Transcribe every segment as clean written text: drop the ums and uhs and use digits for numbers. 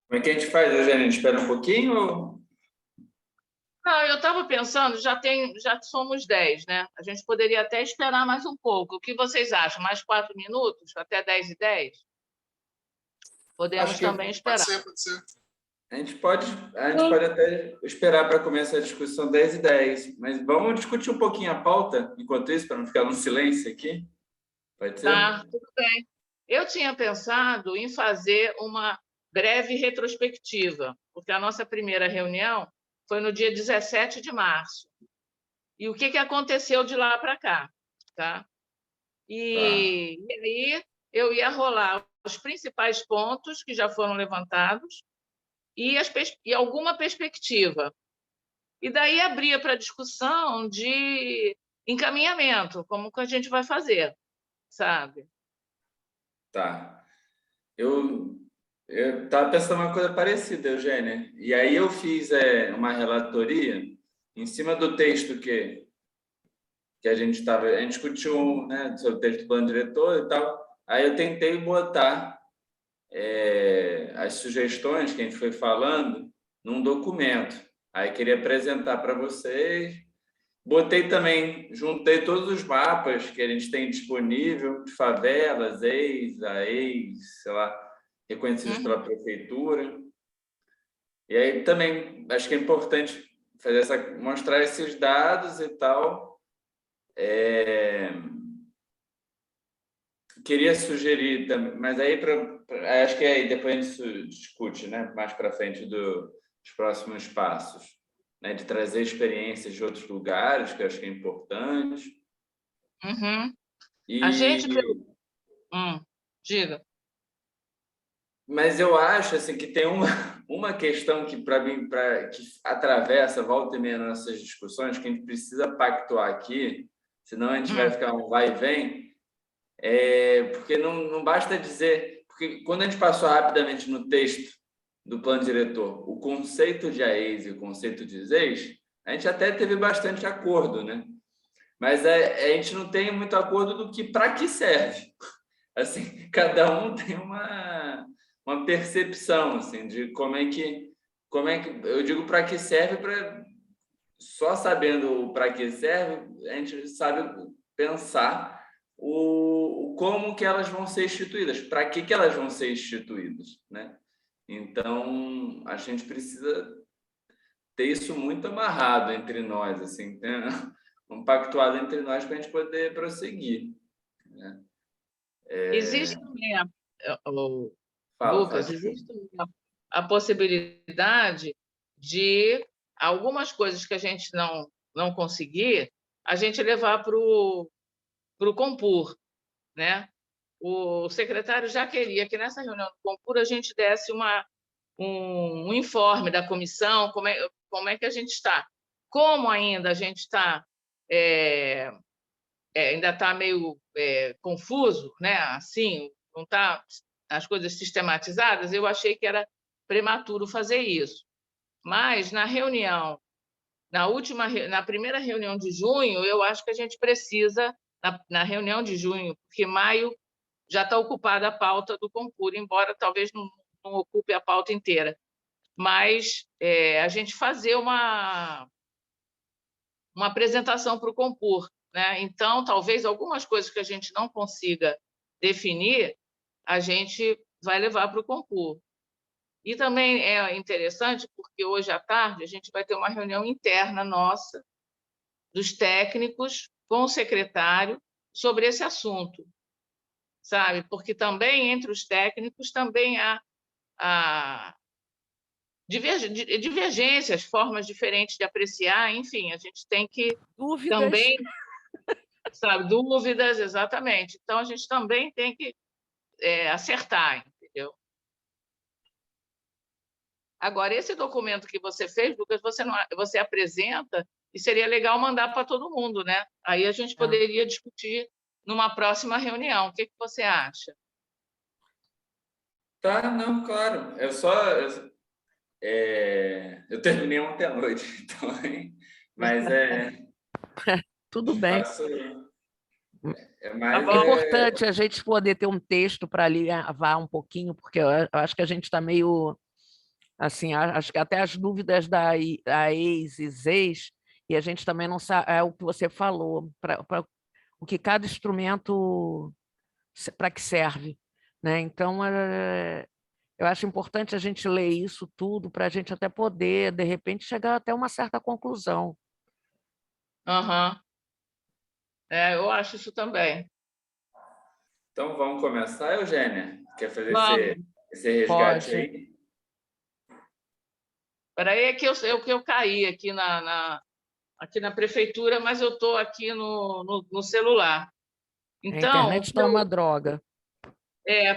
Como é que a gente faz, Eugênio? A gente espera um pouquinho ou... Não, eu estava pensando, já somos 10, né? A gente poderia até esperar mais um pouco. O que vocês acham? Mais 4 minutos, até 10h10? Acho Podemos que também Pode esperar. ser, pode ser. a gente pode, a gente pode até esperar para começar a discussão 10h10, mas vamos discutir um pouquinho a pauta enquanto isso, para não ficar no silêncio aqui. Pode ser? Tá, tudo bem. Eu tinha pensado em fazer uma breve retrospectiva, porque a nossa primeira reunião foi no dia 17 de março. E o que aconteceu de lá para cá? Tá? Tá. E aí eu ia rolar os principais pontos que já foram levantados e alguma perspectiva. E daí abria para discussão de encaminhamento, como que a gente vai fazer, sabe? Tá. Eu estava pensando uma coisa parecida, Eugênia. E aí eu fiz uma relatoria em cima do texto que a gente discutiu, né, sobre o texto do plano diretor e tal. Aí eu tentei botar as sugestões que a gente foi falando num documento. Aí queria apresentar para vocês. Botei também, juntei todos os mapas que a gente tem disponível de favelas, sei lá, reconhecidos pela prefeitura. E aí também acho que é importante mostrar esses dados e tal. Queria sugerir também, mas aí acho que aí depois a gente discute, né, mais para frente dos próximos passos, né, de trazer experiências de outros lugares, que eu acho que é importante. Uhum. A gente... E diga. mas eu acho assim que tem uma questão que para mim que atravessa volta e meia nossas discussões, que a gente precisa pactuar aqui, senão a gente vai ficar um vai e vem. Porque não basta dizer, porque quando a gente passou rapidamente no texto do plano diretor o conceito de AES e o conceito de ZEIS, a gente até teve bastante acordo, né? Mas a gente não tem muito acordo do que para que serve. Assim, cada um tem uma percepção assim de como é que eu digo para que serve, para só sabendo para que serve a gente sabe pensar o como que elas vão ser instituídas, para que elas vão ser instituídas, né? Então a gente precisa ter isso muito amarrado entre nós, assim, um pactuado entre nós para a gente poder prosseguir, né? Existe também, Fala, Lucas, desculpa. existe também a possibilidade de algumas coisas que a gente não conseguir, a gente levar para o Compur, né? O secretário já queria que nessa reunião do Compur a gente desse um informe da comissão, como é que a gente está. Como ainda a gente está, ainda está meio confuso, né? Assim, não está as coisas sistematizadas, eu achei que era prematuro fazer isso. Mas na primeira reunião de junho, eu acho que a gente precisa, na reunião de junho, porque maio já está ocupada a pauta do Compur, embora talvez não ocupe a pauta inteira. Mas a gente fazer uma apresentação para o Compur, né? Então, talvez algumas coisas que a gente não consiga definir, a gente vai levar para o Compur. E também é interessante porque hoje à tarde a gente vai ter uma reunião interna nossa, dos técnicos, com o secretário, sobre esse assunto, sabe? Porque também entre os técnicos também há divergências, formas diferentes de apreciar, enfim, a gente tem que Dúvidas. também, sabe, dúvidas, exatamente. Então, a gente também tem que acertar, entendeu? Agora, esse documento que você fez, Lucas, você apresenta e seria legal mandar para todo mundo, né? Aí a gente poderia discutir numa próxima reunião. O que você acha? Tá, não, claro. Eu terminei ontem à noite, então, mas Tudo bem. mais É importante a gente poder ter um texto para alinhavar um pouquinho, porque eu acho que a gente está meio Assim, acho que até as dúvidas da ex e ex, e a gente também não sabe, é o que você falou, para o que cada instrumento, para que serve, né? Então, eu acho importante a gente ler isso tudo para a gente até poder, de repente, chegar até uma certa conclusão. Aham. Eu acho isso também. Então vamos começar, Eugênia? Quer fazer Vamos, esse resgate Pode. aí? peraí, que eu caí aqui na prefeitura, mas eu estou aqui no celular. A Então, internet está uma droga.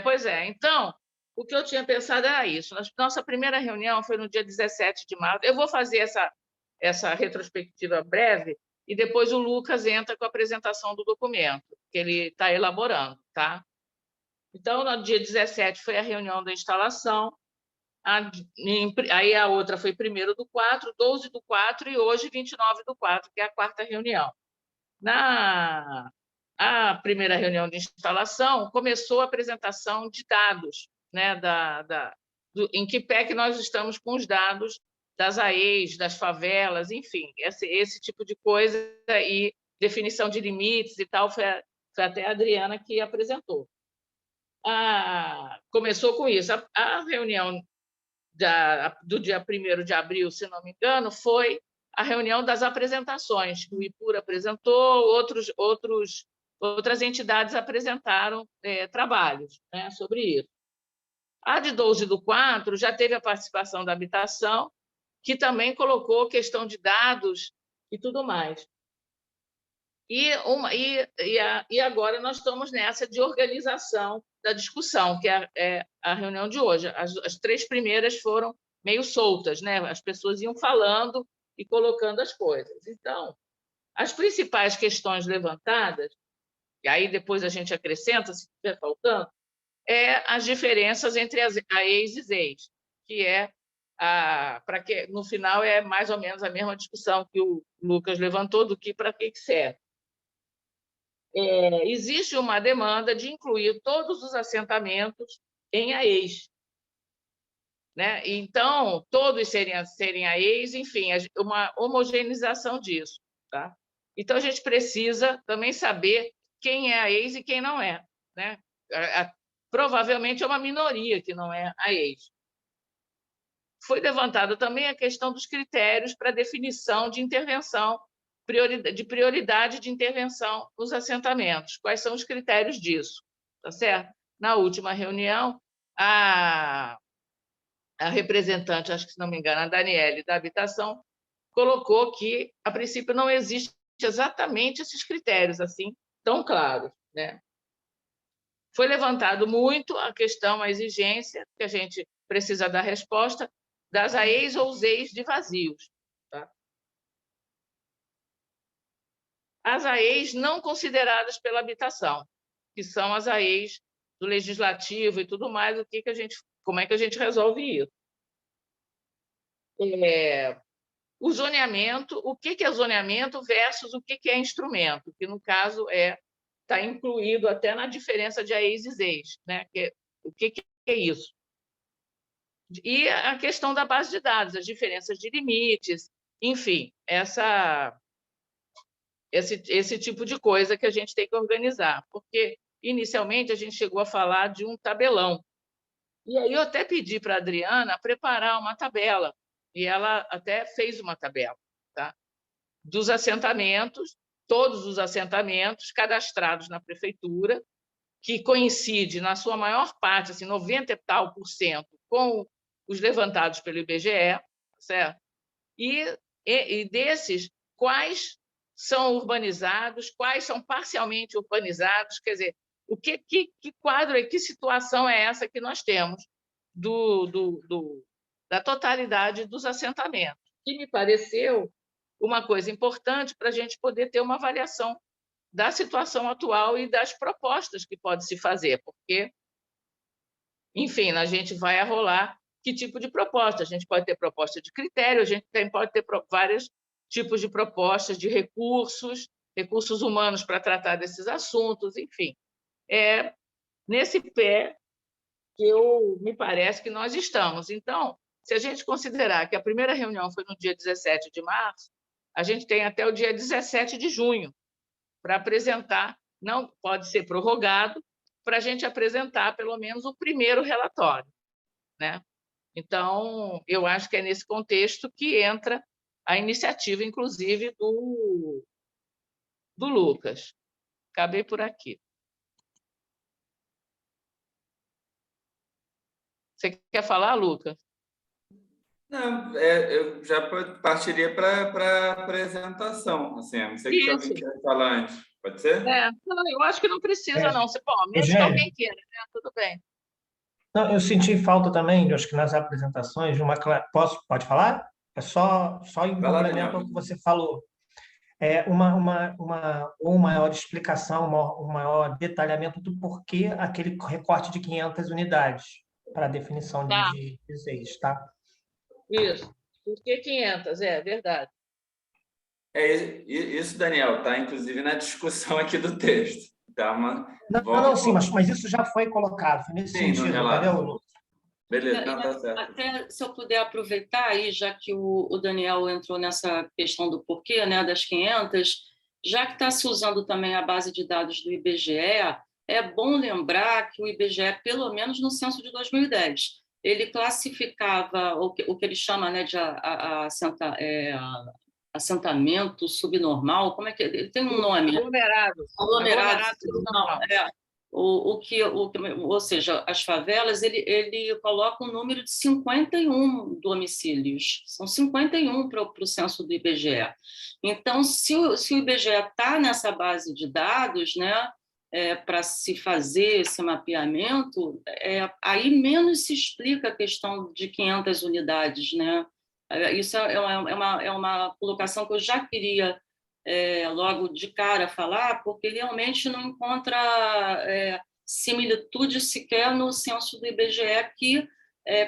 pois é. Então, o que eu tinha pensado era isso. Nossa primeira reunião foi no dia 17 de março. Eu vou fazer essa retrospectiva breve e depois o Lucas entra com a apresentação do documento que ele está elaborando, tá? Então, no dia 17 foi a reunião da instalação, aí a outra foi 1º/4, 12/4 e hoje 29/4, que é a quarta reunião. A primeira reunião de instalação começou a apresentação de dados, né, em que pé que nós estamos com os dados das AEs, das favelas, enfim, esse tipo de coisa e definição de limites e tal, foi até a Adriana que apresentou. Começou com isso. A reunião do dia 1º de abril, se não me engano, foi a reunião das apresentações, que o IPUR apresentou, outras entidades apresentaram trabalhos, né, sobre isso. A de 12/4 já teve a participação da habitação, que também colocou questão de dados e tudo mais. E agora nós estamos nessa de organização da discussão, que é a reunião de hoje. As 3 primeiras foram meio soltas, né? As pessoas iam falando e colocando as coisas. Então, as principais questões levantadas, e aí depois a gente acrescenta, se estiver faltando, as diferenças entre a ex e ex, que para que no final é mais ou menos a mesma discussão que o Lucas levantou do que para que serve. Existe uma demanda de incluir todos os assentamentos em AEs, né? Então, todos serem AEs, enfim, uma homogeneização disso. Tá? Então, a gente precisa também saber quem é AEs e quem não é. Né? Provavelmente é uma minoria que não é AEs. Foi levantada também a questão dos critérios para definição de intervenção, de prioridade de intervenção nos assentamentos. Quais são os critérios disso? Tá certo? Na última reunião, a representante, acho que se não me engano, a Daniele, da habitação, colocou que, a princípio, não existe exatamente esses critérios assim tão claros. Né? Foi levantado muito a questão, a exigência, que a gente precisa dar resposta, das AEs ou os ex de vazios. Tá? As AEs não consideradas pela habitação, que são as AEs do legislativo e tudo mais, como é que a gente resolve isso? O zoneamento, o que é zoneamento versus o que é instrumento, que, no caso, está incluído até na diferença de AEs e ex. Né? O que é isso? E a questão da base de dados, as diferenças de limites, enfim, esse tipo de coisa que a gente tem que organizar, porque, inicialmente, a gente chegou a falar de um tabelão. E aí eu até pedi para a Adriana preparar uma tabela, e ela até fez uma tabela, tá? Dos assentamentos, todos os assentamentos cadastrados na prefeitura, que coincide, na sua maior parte, assim, 90 e tal %, com os levantados pelo IBGE, certo? E desses, quais são urbanizados, quais são parcialmente urbanizados, quer dizer, que quadro e que situação é essa que nós temos da totalidade dos assentamentos, que me pareceu uma coisa importante para a gente poder ter uma avaliação da situação atual e das propostas que pode se fazer, porque, enfim, a gente vai arrolar que tipo de proposta. A gente pode ter proposta de critério, a gente também pode ter vários tipos de propostas de recursos humanos para tratar desses assuntos, enfim. É nesse pé que me parece que nós estamos. Então, Se a gente considerar que a primeira reunião foi no dia 17 de março, a gente tem até o dia 17 de junho para apresentar, não pode ser prorrogado, para a gente apresentar pelo menos o primeiro relatório, né? Então, eu acho que é nesse contexto que entra a iniciativa, inclusive, do Lucas. Acabei por aqui. Você quer falar, Lucas? Não, eu já partiria para a apresentação. Assim, a não ser que alguém Isso. queira falar antes. Pode ser? Não, eu acho que não precisa, não. Bom, menos que Eugênio, alguém queira, né? Tudo bem. não, eu senti falta também, acho que nas apresentações, de uma. Pode falar? É só em Vai lá, complemento Daniel. ao que você falou. Um maior explicação, um maior detalhamento do porquê aquele recorte de 500 unidades para a definição Tá. de EIs, tá? Isso. Por que 500? É verdade. Isso, Daniel, está inclusive na discussão aqui do texto. Tá? Não, sim, mas isso já foi colocado, foi nesse Sim, no sentido, relato. entendeu, Lu? Beleza, não, tá certo. Até se eu puder aproveitar aí, já que o Daniel entrou nessa questão do porquê, né, das 500, já que está se usando também a base de dados do IBGE, é bom lembrar que o IBGE, pelo menos no censo de 2010, ele classificava o que ele chama, né, de assentamento subnormal, como é que ele tem um nome? Aglomerado. Aglomerado Subnormal. Ou seja, as favelas, ele coloca um número de 51 domicílios. São 51 para o censo do IBGE. Então, se o IBGE está nessa base de dados, né, para se fazer esse mapeamento, aí menos se explica a questão de 500 unidades, né? Isso é uma colocação que eu já queria logo de cara falar, porque realmente não encontra similitude sequer no censo do IBGE, que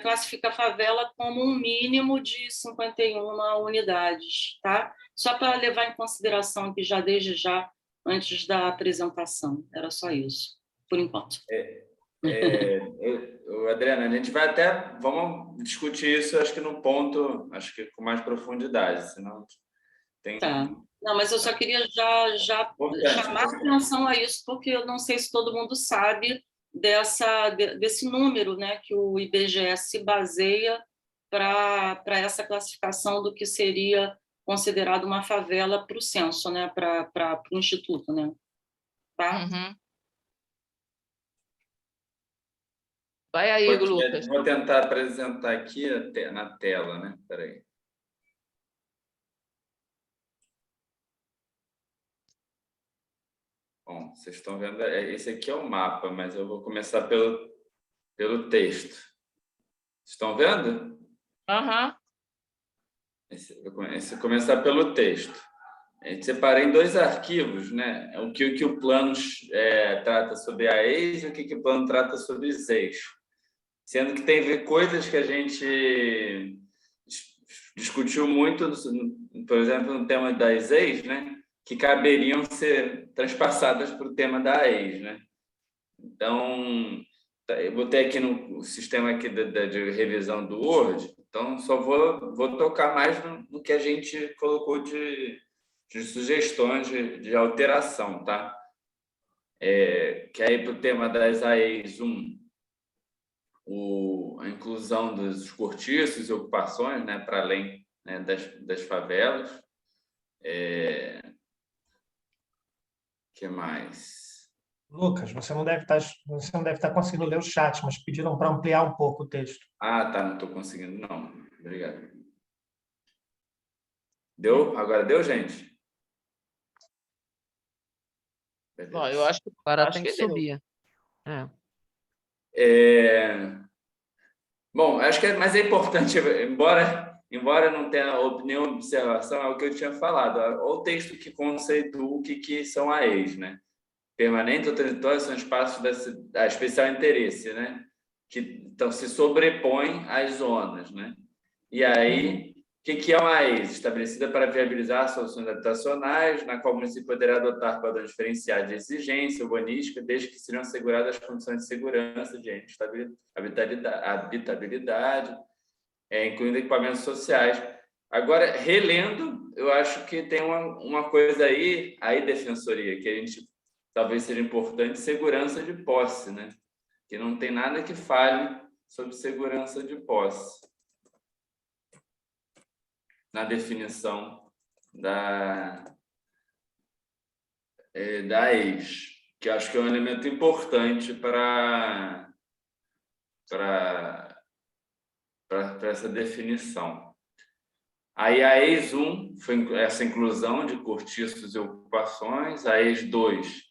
classifica a favela como um mínimo de 51 unidades, tá? Só para levar em consideração aqui já desde já, antes da apresentação. Era só isso, por enquanto. Adriana, a gente vai vamos discutir isso, acho que no ponto, acho que com mais profundidade, senão tem... Tá. Não, mas eu só queria já chamar a atenção a isso, porque eu não sei se todo mundo sabe desse número, né, que o IBGE se baseia para essa classificação do que seria considerado uma favela para o censo, né, para o Instituto, né? Tá? Uhum. Vai aí, Lucas. Vou tentar apresentar aqui na tela, né? Espera aí. Bom, vocês estão vendo, esse aqui é o mapa, mas eu vou começar pelo texto. Estão vendo? Aham. Esse começar pelo texto. Separei em 2 arquivos, né? O que o plano trata sobre a ex e o que o plano trata sobre os ex. Sendo que tem coisas que a gente discutiu muito, por exemplo, no tema das ex, né? Que caberiam ser transpassadas para o tema da ex, né? Então, eu botei aqui no sistema aqui de revisão do Word, então só vou tocar mais no que a gente colocou de sugestões de alteração, tá? Que aí para o tema das AEs 1, a inclusão dos cortiços e ocupações, né, para além, né, das favelas. Que mais? Lucas, você não deve estar conseguindo ler o chat, mas pediram para ampliar um pouco o texto. Ah, tá, não estou conseguindo, não. Obrigado. Deu? Agora deu, gente? Bom, eu acho que Agora tem que subir. Bom, acho que mas é importante, embora não tenha nenhuma observação, é o que eu tinha falado. Olha o texto que conceitua o que são AEs, né? Permanente ou transitório são espaços de especial interesse, né? Que então, se sobrepõem às zonas, né? E aí, o que é uma AES? Estabelecida para viabilizar soluções habitacionais, na qual o município poderá adotar padrões diferenciados de exigência urbanística, desde que sejam asseguradas as condições de segurança, de habitabilidade, incluindo equipamentos sociais. Agora, relendo, eu acho que tem uma coisa aí, Defensoria, que a gente talvez seja importante, segurança de posse, né? Que não tem nada que fale sobre segurança de posse na definição da ex, que acho que é um elemento importante para essa definição. Aí a ex 1 foi essa inclusão de cortiços e ocupações, a ex 2,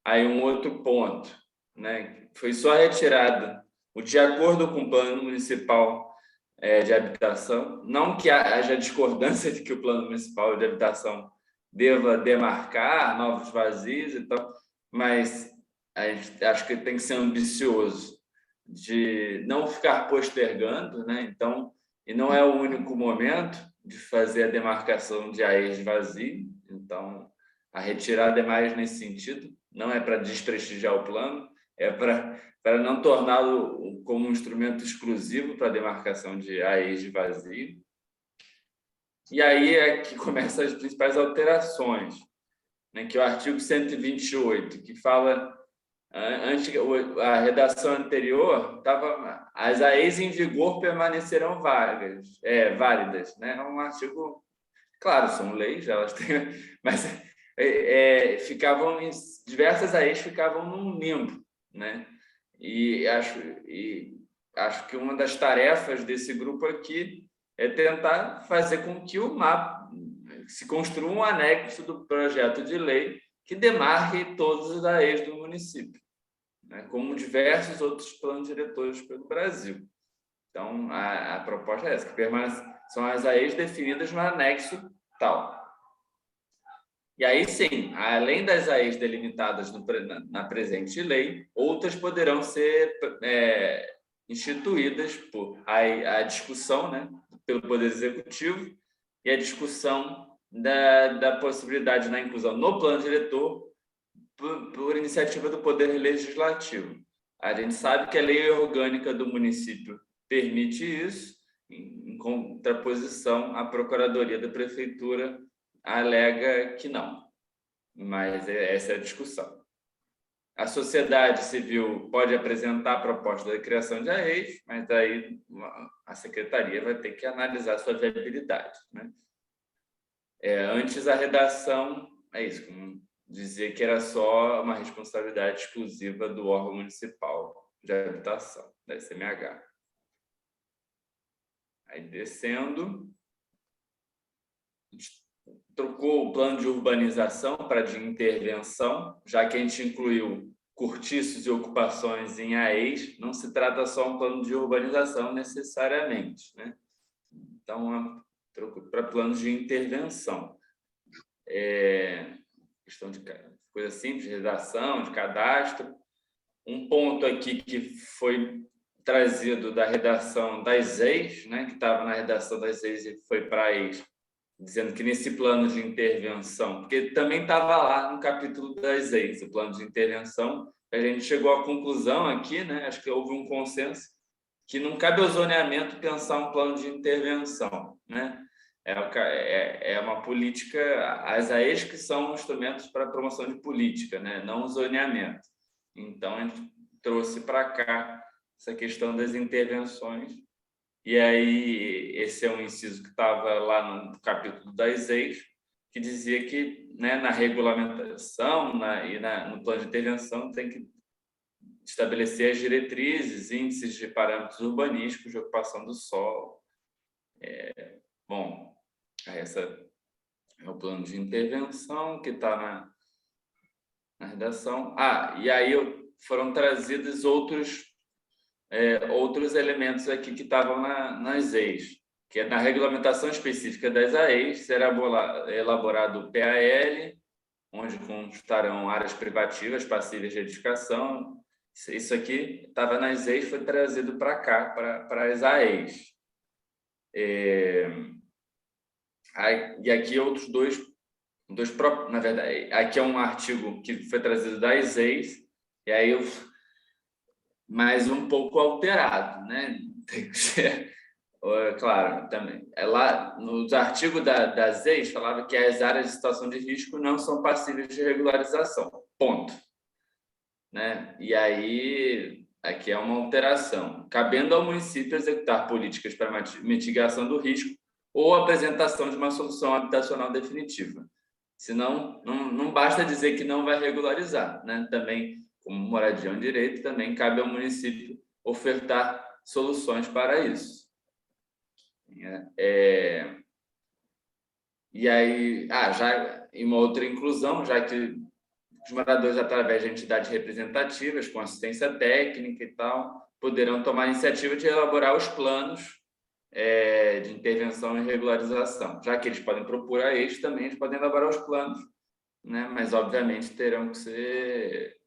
aí um outro ponto, né, foi só retirada o de acordo com o plano municipal de habitação, não que haja discordância de que o plano municipal de habitação deva demarcar novos vazios e tal, mas acho que tem que ser ambicioso de não ficar postergando, né? Então, e não é o único momento de fazer a demarcação de AEs vazio, então a retirada é mais nesse sentido, não é para desprestigiar o plano, é para não torná-lo como um instrumento exclusivo para a demarcação de AEs de vazio. E aí é que começam as principais alterações, né, que é o artigo 128, que fala, a redação anterior estava, as AEs em vigor permanecerão válidas, né? É um artigo, claro, são leis, elas têm, mas diversas AEs ficavam num limbo, né? E acho que uma das tarefas desse grupo aqui é tentar fazer com que o mapa se construa um anexo do projeto de lei que demarque todos os AEs do município, né, como diversos outros planos diretores pelo Brasil. Então, a proposta é essa, que são as AEs definidas no anexo tal. E aí, sim, além das AEs delimitadas na presente lei, outras poderão ser instituídas por a discussão, né, pelo Poder Executivo e a discussão da possibilidade da inclusão no plano diretor por iniciativa do Poder Legislativo. A gente sabe que a lei orgânica do município permite isso, em contraposição à Procuradoria da Prefeitura alega que não, mas essa é a discussão. A sociedade civil pode apresentar a proposta da criação de AEs, mas aí a secretaria vai ter que analisar sua viabilidade, né? Antes, a redação é isso, como dizer que era só uma responsabilidade exclusiva do órgão municipal de habitação, da SMH. Aí, descendo, trocou o plano de urbanização para de intervenção, já que a gente incluiu cortiços e ocupações em AEs, não se trata só um plano de urbanização necessariamente, né? Então, trocou para planos de intervenção. Questão de coisa simples, de redação, de cadastro. Um ponto aqui que foi trazido da redação das EIs, né, que estava na redação das EIs e foi para a EIs, dizendo que nesse plano de intervenção, porque também estava lá no capítulo das EIs, o plano de intervenção, a gente chegou à conclusão aqui, né, acho que houve um consenso, que não cabe ao zoneamento pensar um plano de intervenção, né? É uma política, as AEs que são instrumentos para a promoção de política, né? Não o zoneamento. Então, a gente trouxe para cá essa questão das intervenções. E aí, esse é um inciso que estava lá no capítulo das EIs, que dizia que, né, na regulamentação no plano de intervenção tem que estabelecer as diretrizes, índices de parâmetros urbanísticos de ocupação do solo. Bom, esse é o plano de intervenção que está na redação. E aí foram trazidos outros elementos aqui que estavam nas EIs, que é na regulamentação específica das AEs, será elaborado o PAL, onde constarão áreas privativas passíveis de edificação. Isso aqui estava nas EIs, foi trazido para cá, para as AEs. E aqui outros dois, na verdade, aqui é um artigo que foi trazido das EIs, e aí mais um pouco alterado, né? Tem que ser Claro, também. Lá, nos artigos das ex, falava que as áreas de situação de risco não são passíveis de regularização. Ponto. Né? E aí, aqui é uma alteração. Cabendo ao município executar políticas para mitigação do risco ou apresentação de uma solução habitacional definitiva. Senão, não basta dizer que não vai regularizar. Né? Também, como moradia é um direito, também cabe ao município ofertar soluções para isso. E aí, já em uma outra inclusão, já que os moradores, através de entidades representativas, com assistência técnica e tal, poderão tomar a iniciativa de elaborar os planos de intervenção e regularização. Já que eles podem propor a eles, também eles podem elaborar os planos, né? Mas, obviamente, terão que ser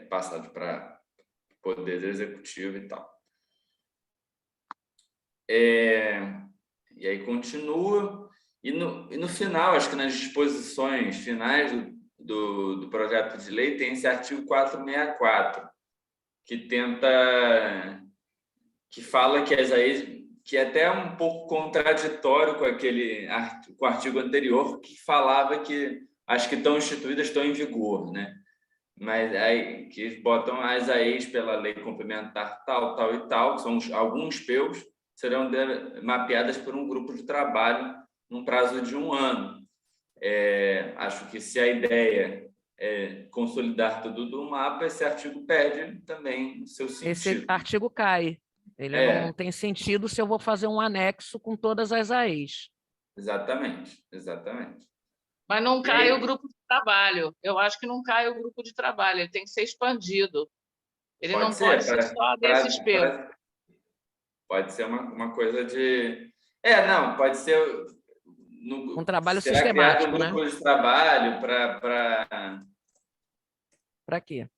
passados para o Poder Executivo e tal. E aí continua. E no final, acho que nas disposições finais do projeto de lei, tem esse artigo 464, que fala que as AEs, que é até um pouco contraditório com o artigo anterior, que falava que as que estão instituídas estão em vigor, né? Mas aí que botam as AEs pela lei complementar tal, tal e tal, que são alguns PEUs, serão mapeadas por um grupo de trabalho num prazo de 1 ano. Acho que se a ideia é consolidar tudo do mapa, esse artigo perde também o seu sentido. Esse artigo cai. Ele não tem sentido se eu vou fazer um anexo com todas as AEs. Exatamente. Mas não cai o grupo de trabalho. Eu acho que não cai o grupo de trabalho, ele tem que ser expandido. Ele não pode ser só desses PEUs. Pode ser uma coisa de... Não, pode ser... Um trabalho sistemático, um né? grupo de trabalho para... Para quê?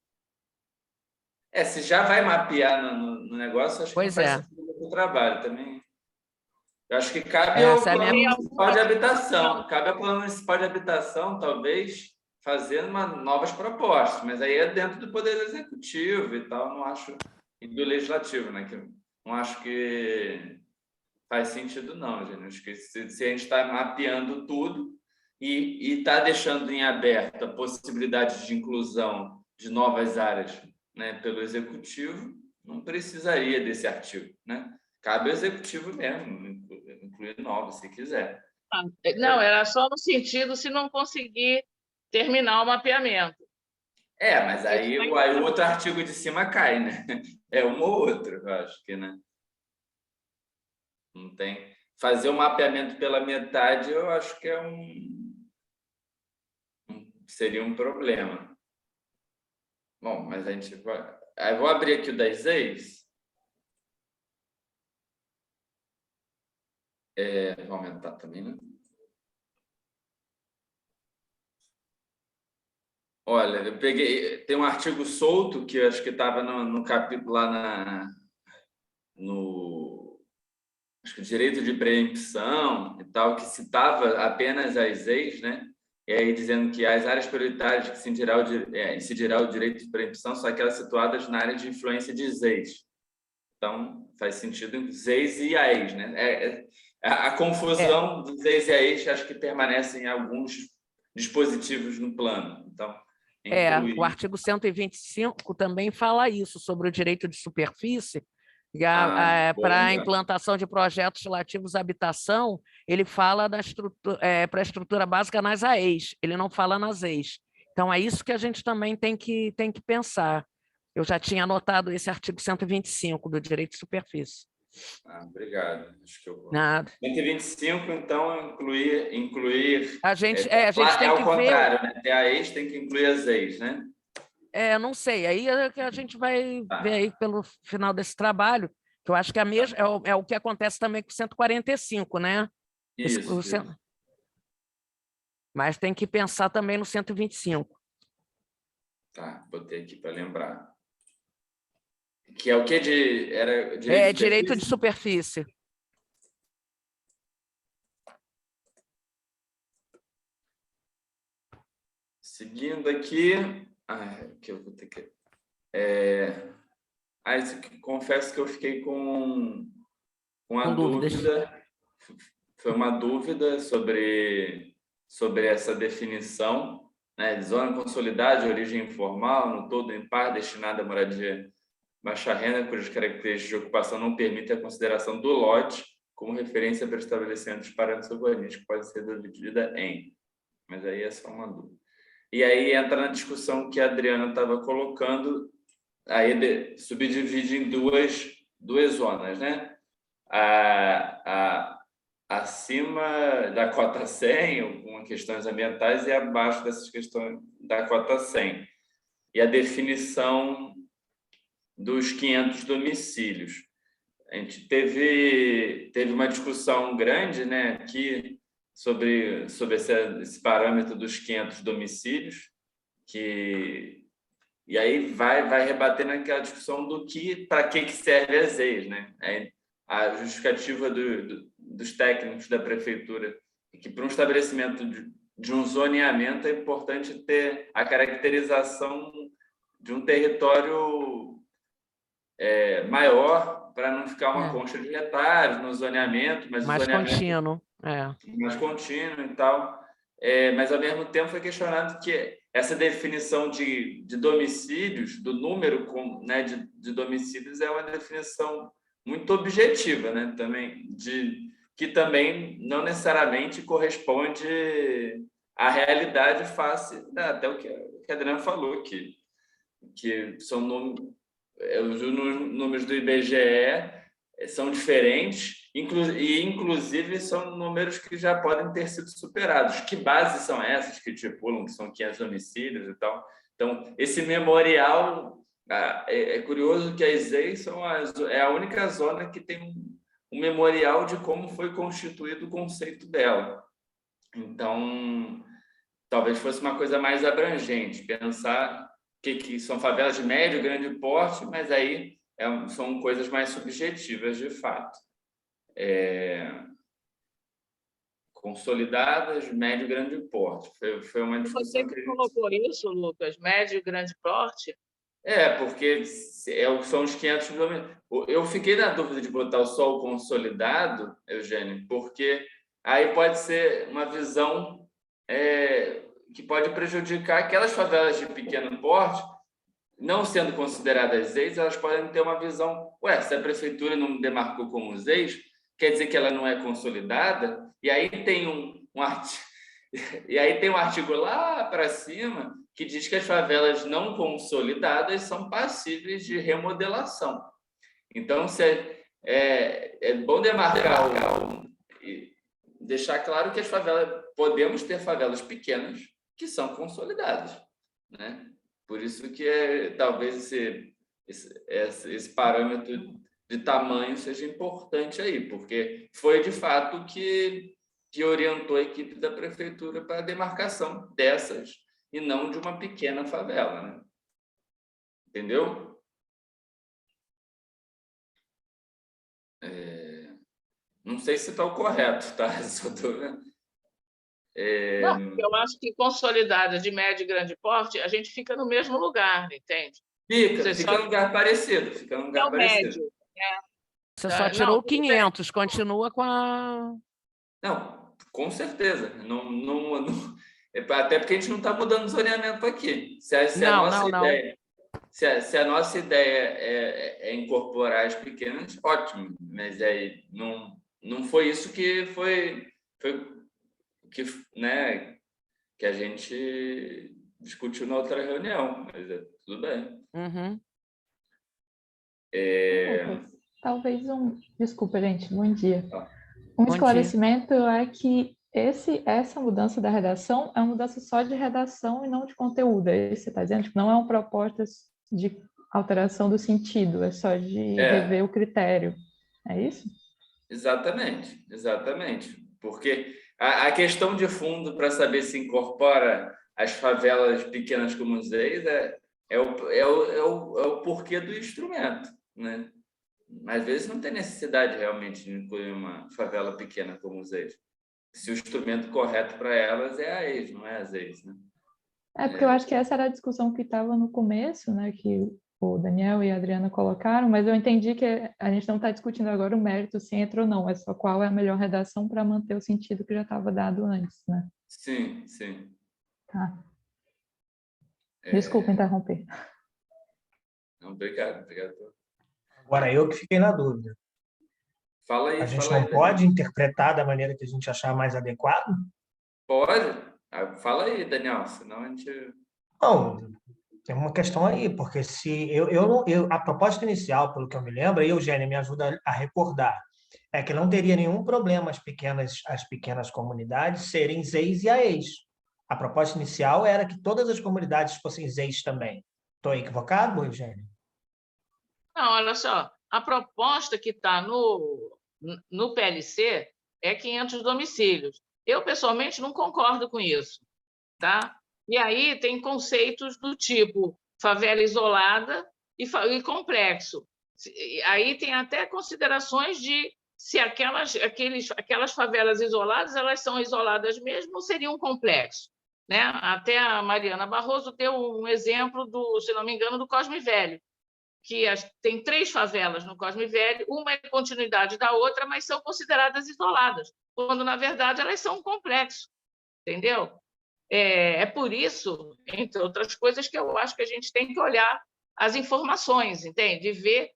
Se já vai mapear no negócio, acho que não faz sentido para o trabalho também. Eu acho que cabe ao Plano Municipal de Habitação. Cabe ao Plano Municipal de Habitação, talvez, fazer novas propostas, mas aí é dentro do Poder Executivo e tal, não acho... E do Legislativo, né? Que não acho que faz sentido, não, gente. Acho que se a gente está mapeando tudo e está deixando em aberto a possibilidade de inclusão de novas áreas, né, pelo Executivo, não precisaria desse artigo, né? Cabe ao Executivo mesmo incluir novos, se quiser. Não, era só no sentido se não conseguir terminar o mapeamento. Mas aí o outro artigo de cima cai, né? É um ou outro, eu acho que, né? Não tem. Fazer o mapeamento pela metade, eu acho que seria um problema. Bom, mas a gente vai... Aí vou abrir aqui o das ex. Vou aumentar também, né? Olha, eu peguei... Tem um artigo solto que eu acho que estava no capítulo lá acho que direito de preempção e tal, que citava apenas as ex, né? E aí dizendo que as áreas prioritárias que incidirá o direito de preempção são aquelas situadas na área de influência de ex. Então, faz sentido ex e a ex, né? A confusão dos ex e a ex, acho que permanece em alguns dispositivos no plano. Então, o artigo 125 também fala isso, sobre o direito de superfície, para a implantação de projetos relativos à habitação, ele fala para a estrutura básica nas AEs, ele não fala nas ex. Então, é isso que a gente também tem que pensar. Eu já tinha anotado esse artigo 125 do direito de superfície. Obrigado. Acho que eu vou. Nada. 125, então, incluir... A gente tem ao que contrário, né? Ter a ex, tem que incluir as ex, né? Não sei, aí é que a gente vai ver aí pelo final desse trabalho, que eu acho que é o que acontece também com o 145, né? Isso. Mas tem que pensar também no 125. Tá, botei aqui para lembrar. Que é o que era direito de superfície. Seguindo aqui... que eu vou ter que... confesso que eu fiquei com com a Com dúvidas. dúvida, foi uma dúvida sobre essa definição, né, de zona consolidada de origem informal, no todo em par, destinada à moradia baixa renda, cujas características de ocupação não permitem a consideração do lote como referência para estabelecimento de parâmetros urbanísticos, que pode ser dividida em. Mas aí é só uma dúvida. E aí entra na discussão que a Adriana estava colocando, aí subdivide em duas zonas, né? Acima da cota 100, com questões ambientais, e abaixo dessas questões da cota 100. E a definição dos 500 domicílios. A gente teve uma discussão grande, né, aqui sobre esse parâmetro dos 500 domicílios, e aí vai rebater naquela discussão do para que serve as EIs, né? A justificativa dos técnicos da prefeitura é que para um estabelecimento de um zoneamento é importante ter a caracterização de um território maior, para não ficar uma concha de retalhos no zoneamento, mas mais contínuo. Mais contínuo e tal. Mas, ao mesmo tempo, foi questionado que essa definição de domicílios, do número, né, de domicílios, é uma definição muito objetiva, né, também, que também não necessariamente corresponde à realidade face, até o que a Adriana falou, que são os números do IBGE são diferentes, e inclusive são números que já podem ter sido superados. Que bases são essas que estipulam que são 500 domicílios e tal? Então, esse memorial, é curioso que as EIs é a única zona que tem um memorial de como foi constituído o conceito dela. Então, talvez fosse uma coisa mais abrangente, pensar que são favelas de médio e grande porte, mas aí são coisas mais subjetivas, de fato. Consolidadas, médio e grande porte. Foi uma discussão. Você que colocou isso, Lucas, médio e grande porte? Porque são os 500 quilômetros. Eu fiquei na dúvida de botar só o consolidado, Eugênio, porque aí pode ser uma visão que pode prejudicar aquelas favelas de pequeno porte, não sendo consideradas EIs, elas podem ter uma visão, se a prefeitura não demarcou como EIs, quer dizer que ela não é consolidada, e aí tem um artigo lá para cima que diz que as favelas não consolidadas são passíveis de remodelação. Então, é bom demarcar e deixar claro que podemos ter favelas pequenas que são consolidadas, né? Por isso que talvez esse parâmetro de tamanho seja importante aí, porque foi de fato que orientou a equipe da prefeitura para a demarcação dessas e não de uma pequena favela, né? Entendeu? Não sei se está o correto, tá? Não, eu acho que consolidada de médio e grande porte, a gente fica no mesmo lugar, entende? Fica num lugar parecido. Fica num lugar parecido. Médio, né? Você só tirou 500, continua com a... Não, com certeza. Até porque a gente não está mudando o zoneamento aqui. Se a nossa ideia é incorporar as pequenas, ótimo. Mas aí não foi isso que né, que a gente discutiu na outra reunião. Mas tudo bem. Uhum. Talvez desculpa, gente, bom dia. Bom Esclarecimento é que essa mudança da redação é uma mudança só de redação e não de conteúdo. É isso que você está dizendo? Não é uma proposta de alteração do sentido, é só de rever o critério. É isso? Exatamente. Porque a questão de fundo para saber se incorpora as favelas pequenas como os EIs é o porquê do instrumento, né? Às vezes não tem necessidade realmente de incluir uma favela pequena como os EIs. Se o instrumento correto para elas é a EIs, não é as EIs, né? Porque eu acho que essa era a discussão que estava no começo, né? Que o Daniel e a Adriana colocaram, mas eu entendi que a gente não está discutindo agora o mérito, se entra ou não, é só qual é a melhor redação para manter o sentido que já estava dado antes, né? Sim, sim. Tá. Desculpa interromper. Não, obrigado. Agora, eu que fiquei na dúvida. Fala aí, A gente Daniel. não pode interpretar da maneira que a gente achar mais adequado? Pode? Fala aí, Daniel, senão a gente... Não, tem uma questão aí, porque se a proposta inicial, pelo que eu me lembro, e Eugênia me ajuda a recordar, é que não teria nenhum problema as pequenas comunidades serem ZEIs e AEs. A proposta inicial era que todas as comunidades fossem ZEIs também. Estou equivocado, Eugênia? Não, olha só, a proposta que está no PLC é 500 domicílios. Eu, pessoalmente, não concordo com isso, tá? E aí tem conceitos do tipo favela isolada e complexo. Aí tem até considerações de se aquelas favelas isoladas, elas são isoladas mesmo ou seriam um complexo, né? Até a Mariana Barroso deu um exemplo se não me engano, do Cosme Velho, que tem 3 favelas no Cosme Velho, uma é continuidade da outra, mas são consideradas isoladas, quando, na verdade, elas são um complexo, entendeu? É por isso, entre outras coisas, que eu acho que a gente tem que olhar as informações, entende? E ver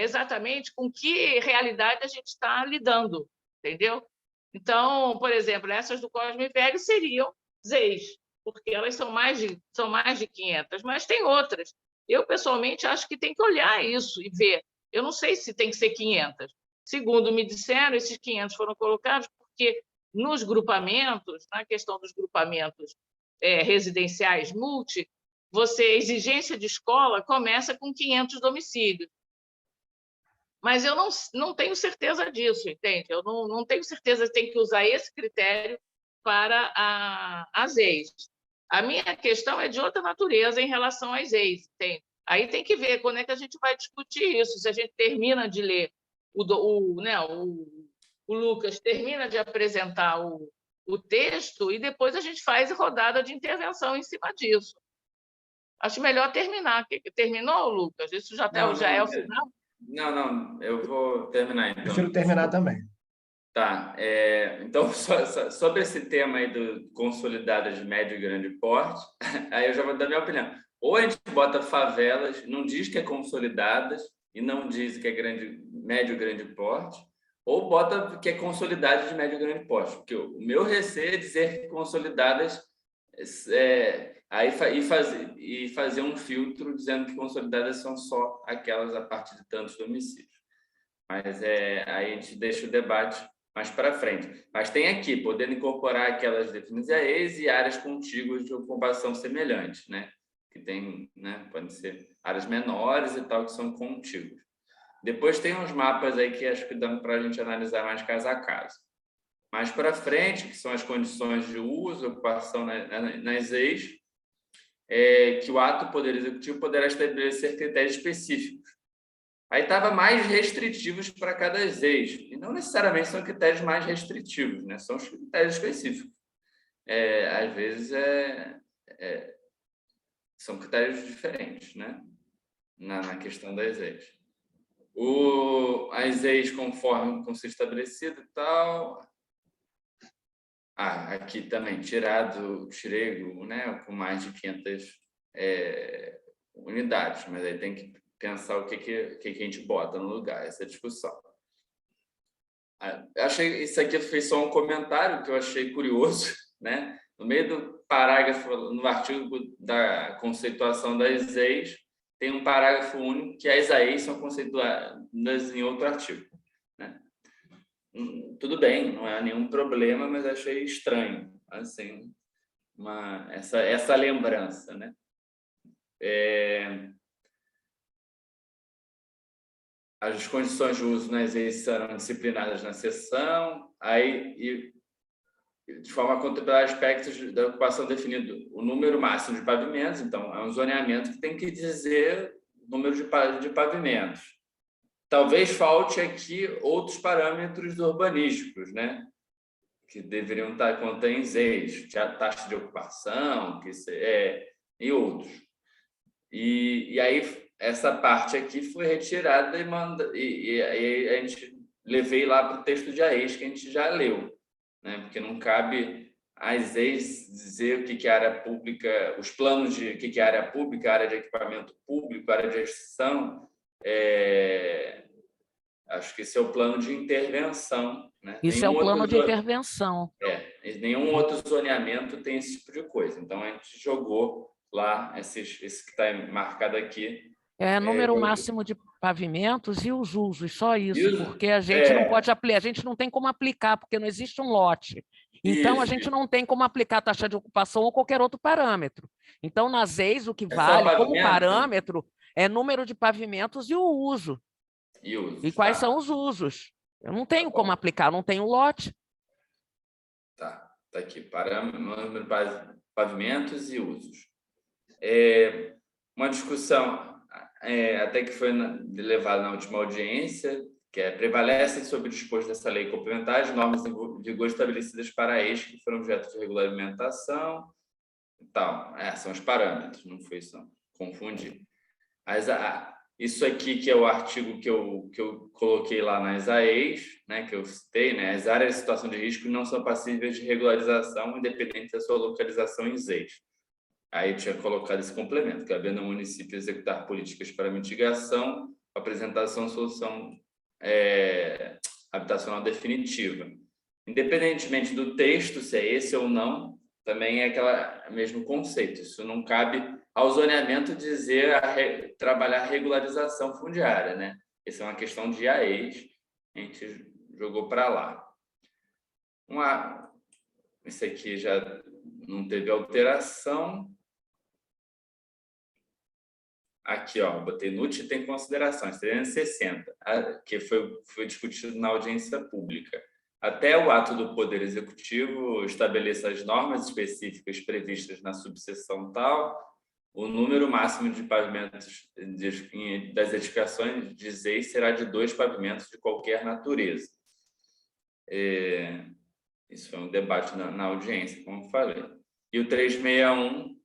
exatamente com que realidade a gente está lidando, entendeu? Então, por exemplo, essas do Cosme Velho seriam ZEIs, porque elas são mais de 500, mas tem outras. Eu, pessoalmente, acho que tem que olhar isso e ver. Eu não sei se tem que ser 500. Segundo me disseram, esses 500 foram colocados porque nos grupamentos, na questão dos grupamentos residenciais multi, a exigência de escola começa com 500 domicílios. Mas eu não tenho certeza disso, entende? Eu não tenho certeza que tem que usar esse critério para as EIs. A minha questão é de outra natureza em relação às EIs, entende? Aí tem que ver quando é que a gente vai discutir isso, se a gente termina de ler o Lucas termina de apresentar o texto e depois a gente faz rodada de intervenção em cima disso. Acho melhor terminar. Terminou, Lucas? Isso já é o final? Não, eu vou terminar, então. Prefiro terminar também. Tá, então, sobre esse tema aí do consolidadas de médio e grande porte, aí eu já vou dar minha opinião. Ou a gente bota favelas, não diz que é consolidadas e não diz que é médio e grande porte, ou bota que é consolidada de médio e grande porte, porque o meu receio é dizer que consolidadas e fazer um filtro dizendo que consolidadas são só aquelas a partir de tantos domicílios. Mas aí a gente deixa o debate mais para frente. Mas tem aqui, podendo incorporar aquelas definições AEs e áreas contíguas de ocupação semelhantes, né? Que tem, né? Podem ser áreas menores e tal, que são contíguas. Depois tem uns mapas aí que acho que dão para a gente analisar mais caso a caso. Mais para frente, que são as condições de uso, ocupação nas EIs, que o ato do Poder Executivo poderá estabelecer critérios específicos. Aí estava mais restritivos para cada EIs, e não necessariamente são critérios mais restritivos, né? São os critérios específicos. Às vezes são critérios diferentes, né? Na questão das EIs. As EIs conforme o conceito estabelecido e tal. Aqui também, tirei né, com mais de 500 unidades, mas aí tem que pensar o que a gente bota no lugar, essa discussão. Achei isso aqui fez só um comentário que eu achei curioso, né? No meio do parágrafo, no artigo da conceituação das EIs, tem um parágrafo único que as EIs são conceituadas em outro artigo, né? Tudo bem, não é nenhum problema, mas achei estranho, assim, essa lembrança, né? As condições de uso nas EIs serão disciplinadas na seção, de forma a contemplar aspectos da ocupação definido o número máximo de pavimentos, então é um zoneamento que tem que dizer o número de pavimentos. Talvez falte aqui outros parâmetros urbanísticos, né? Que deveriam estar contém EIs, taxa de ocupação, e outros. E aí essa parte aqui foi retirada e aí a gente levei lá para o texto de AES que a gente já leu, né? Porque não cabe às ex dizer o que é área pública, os planos de o que é área pública, área de equipamento público, área de gestão. Acho que esse é o plano de intervenção, né? Isso é o plano de intervenção. Nenhum outro zoneamento tem esse tipo de coisa. Então, a gente jogou lá esse que está marcado aqui. Número máximo de pavimentos e os usos, só isso, Isso, porque a gente não pode aplicar, a gente não tem como aplicar, porque não existe um lote. Então, a gente não tem como aplicar a taxa de ocupação ou qualquer outro parâmetro. Então, nas EIs, o que vale como parâmetro é número de pavimentos e o uso. E quais são os usos? Eu não tenho como aplicar, não tenho lote. Tá aqui, parâmetro, número de pavimentos e usos. Uma discussão até que foi levada na última audiência, que prevalecem sobre o disposto dessa lei complementar as normas em vigor estabelecidas para a EIS que foram objeto de regulamentação e tal. São os parâmetros, não foi isso, não. Confundi. Isso aqui que é o artigo que eu coloquei lá nas AEs, né, que eu citei, né, as áreas de situação de risco não são passíveis de regularização independente da sua localização em ZEIS. Aí eu tinha colocado esse complemento, cabendo ao município executar políticas para mitigação, apresentação de solução habitacional definitiva. Independentemente do texto, se é esse ou não, também é aquele mesmo conceito. Isso não cabe ao zoneamento dizer trabalhar regularização fundiária, né? Essa é uma questão de AEs, a gente jogou para lá. Esse aqui já não teve alteração. Aqui, botei NUT tem considerações, 360, que foi discutido na audiência pública. Até o ato do Poder Executivo estabeleça as normas específicas previstas na subseção tal, o número máximo de pavimentos das edificações de ZEIS será de 2 pavimentos de qualquer natureza. Isso foi um debate na audiência, como falei. E o 361,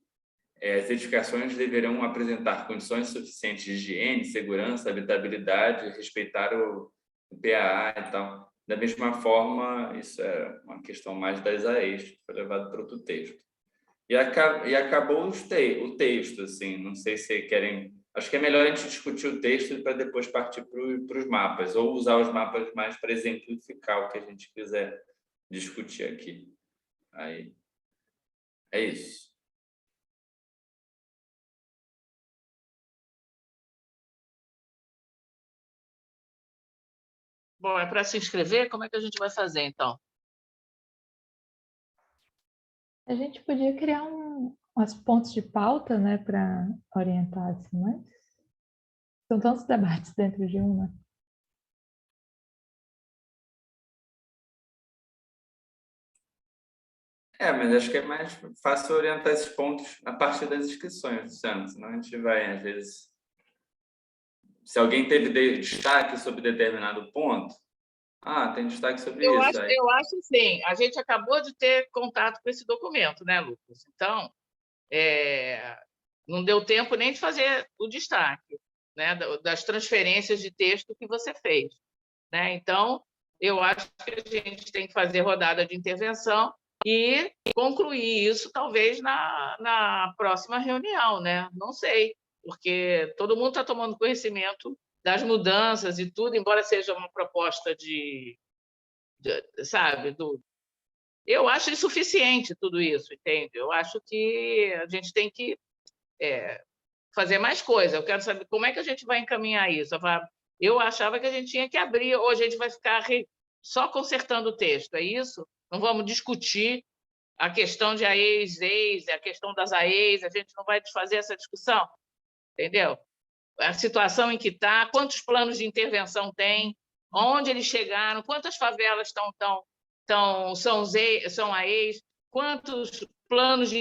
as edificações deverão apresentar condições suficientes de higiene, segurança, habitabilidade, respeitar o PAA e tal. Da mesma forma, isso é uma questão mais das AEs, que foi levado para outro texto. E acabou o texto, assim, não sei se querem... Acho que é melhor a gente discutir o texto para depois partir para os mapas, ou usar os mapas mais para exemplificar o que a gente quiser discutir aqui. Aí, é isso. Bom, é para se inscrever? Como é que a gente vai fazer, então? A gente podia criar umas pontos de pauta, né, para orientar assim, mas são tantos debates dentro de um, né? Mas acho que é mais fácil orientar esses pontos a partir das inscrições, Luciano, senão a gente vai, às vezes... Se alguém teve destaque sobre determinado ponto, tem destaque sobre isso. Eu acho sim. A gente acabou de ter contato com esse documento, né, Lucas? Então, não deu tempo nem de fazer o destaque, né, das transferências de texto que você fez, né? Então, eu acho que a gente tem que fazer rodada de intervenção e concluir isso, talvez, na próxima reunião, né? Não sei, porque todo mundo está tomando conhecimento das mudanças e tudo, embora seja uma proposta sabe, eu acho insuficiente tudo isso, entende? Eu acho que a gente tem que fazer mais coisa. Eu quero saber como é que a gente vai encaminhar isso. Eu achava que a gente tinha que abrir, ou a gente vai ficar só consertando o texto, é isso? Não vamos discutir a questão de AEs, EIs, a questão das AEs, a gente não vai desfazer essa discussão, entendeu? A situação em que está, quantos planos de intervenção tem, onde eles chegaram, quantas favelas são AEs, quantos planos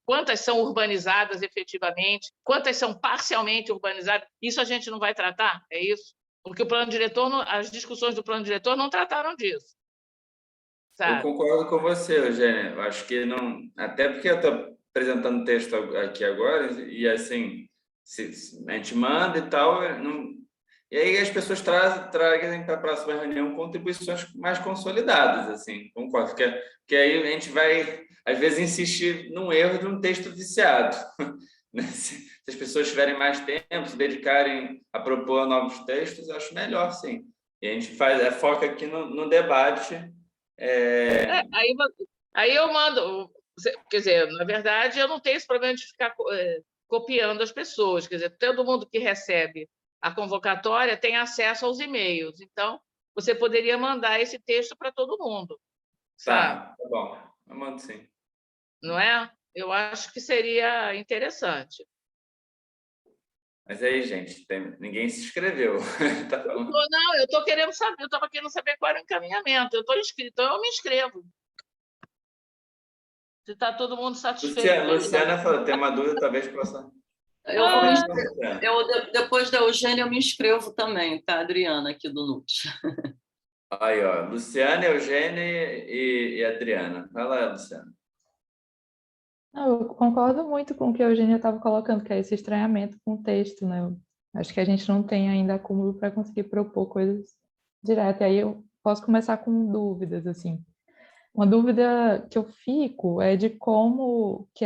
quantas são urbanizadas efetivamente, quantas são parcialmente urbanizadas. Isso a gente não vai tratar, é isso? Porque o plano diretor, as discussões do plano diretor não trataram disso. Sabe? Eu concordo com você, Eugênia. Eu acho que não... Até porque eu estou apresentando o texto aqui agora e, assim, A gente manda e tal, e aí as pessoas trazem para a próxima reunião contribuições mais consolidadas, assim, concordo, porque aí a gente vai, às vezes, insistir num erro de um texto viciado, né? Se as pessoas tiverem mais tempo, se dedicarem a propor novos textos, eu acho melhor, sim. E a gente foca aqui no debate. Aí eu mando, quer dizer, na verdade, eu não tenho esse problema de ficar copiando as pessoas, quer dizer, todo mundo que recebe a convocatória tem acesso aos e-mails, então você poderia mandar esse texto para todo mundo, sabe? Tá bom, eu mando sim. Não é? Eu acho que seria interessante. Mas aí, gente, ninguém se inscreveu. Tá falando? Não, eu estou querendo saber, eu estava querendo saber qual era o encaminhamento. Eu estou inscrito, então eu me inscrevo. Se está todo mundo satisfeito. Luciana falou, tem uma dúvida, talvez possa... Depois da Eugênia, eu me inscrevo também, tá, Adriana, aqui do NUT. Aí, ó, Luciana, Eugênia e Adriana. Vai lá, Luciana. Eu concordo muito com o que a Eugênia estava colocando, que é esse estranhamento com o texto, né? Eu acho que a gente não tem ainda acúmulo para conseguir propor coisas direto. E aí eu posso começar com dúvidas, assim. Uma dúvida que eu fico é de como que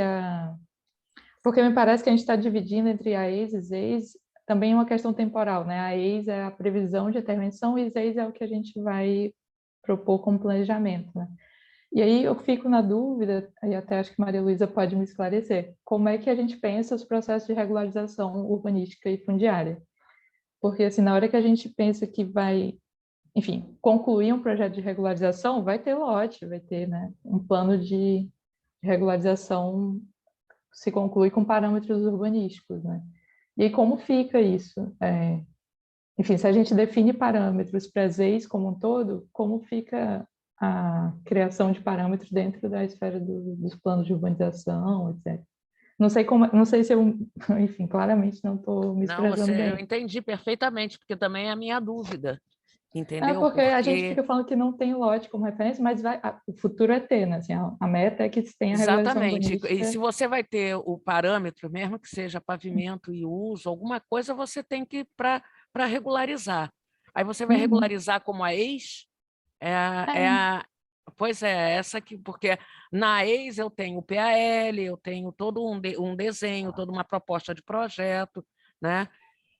Porque me parece que a gente está dividindo entre a ex e ZEIS também uma questão temporal, né? A ex é a previsão de intervenção e ZEIS é o que a gente vai propor como planejamento, né? E aí eu fico na dúvida, e até acho que Maria Luísa pode me esclarecer, como é que a gente pensa os processos de regularização urbanística e fundiária? Porque, assim, na hora que a gente pensa que vai, enfim, concluir um projeto de regularização, vai ter lote, vai ter, né, um plano de regularização se conclui com parâmetros urbanísticos, né? E aí como fica isso? Enfim, se a gente define parâmetros para as EIs como um todo, como fica a criação de parâmetros dentro da esfera dos planos de urbanização, etc. Não sei se eu, enfim, claramente não estou me expressando bem. Eu entendi perfeitamente, porque também é a minha dúvida, entendeu? Porque a gente fica falando que não tem lote como referência, mas o futuro é ter, né? Assim, a meta é que se tenha regularização urbanística. E se você vai ter o parâmetro, mesmo que seja pavimento e uso, alguma coisa você tem que para regularizar. Aí você vai regularizar como a ex, pois é, essa que, porque na ex eu tenho o PAL, eu tenho todo um desenho, toda uma proposta de projeto, né?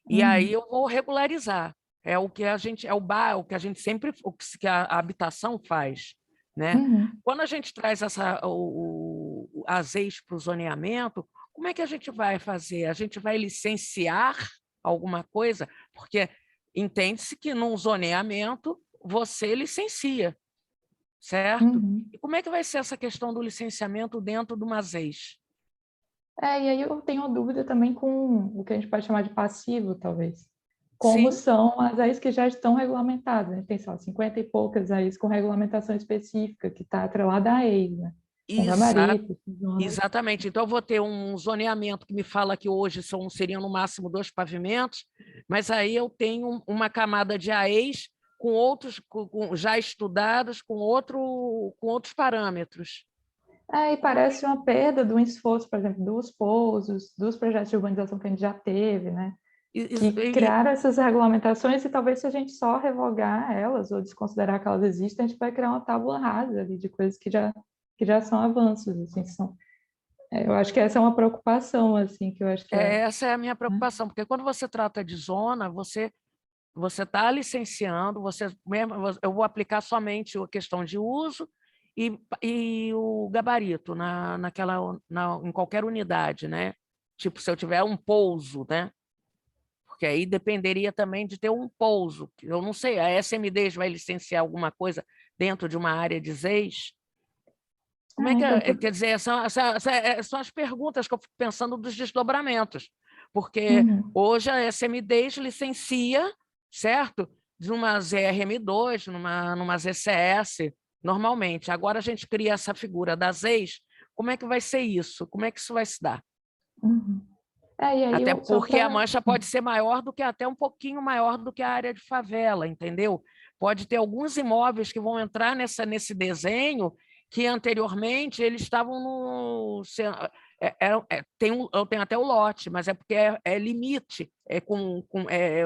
E aí eu vou regularizar. É o que a gente, o que a gente sempre, o que a habitação faz, né? Quando a gente traz as ex para o zoneamento, como é que a gente vai fazer? A gente vai licenciar alguma coisa? Porque entende-se que num zoneamento você licencia, certo? E como é que vai ser essa questão do licenciamento dentro de uma ex? E aí eu tenho uma dúvida também com o que a gente pode chamar de passivo, talvez. Como são as AIs que já estão regulamentadas. A gente tem, sei lá, 50 e poucas AIs com regulamentação específica, que está atrelada à ex, né? Com gabarito. Exatamente. Então, eu vou ter um zoneamento que me fala que hoje seriam no máximo 2 pavimentos, mas aí eu tenho uma camada de AEs com outros, já estudados, com outros parâmetros. E parece uma perda de um esforço, por exemplo, dos pousos, dos projetos de urbanização que a gente já teve, né? Que criaram essas regulamentações e talvez se a gente só revogar elas ou desconsiderar que elas existem, a gente vai criar uma tábua rasa ali de coisas que já são avanços, assim, eu acho que essa é uma preocupação, assim, que eu acho que essa é a minha preocupação, porque quando você trata de zona, você está licenciando, eu vou aplicar somente a questão de uso e o gabarito em qualquer unidade, né? Tipo, se eu tiver um pouso, né? Porque aí dependeria também de ter um pouso. Eu não sei, a SMDs vai licenciar alguma coisa dentro de uma área de ZEIS? Como é que quer dizer, são as perguntas que eu fico pensando dos desdobramentos, porque hoje a SMDs licencia, certo? De uma ZRM2, numa ZCS, normalmente. Agora a gente cria essa figura das ZEIS, como é que vai ser isso? Como é que isso vai se dar? Até porque a mancha pode ser maior do que, até um pouquinho maior do que a área de favela, entendeu? Pode ter alguns imóveis que vão entrar nesse desenho que anteriormente eles estavam eu tenho até o lote, mas é porque é limite, é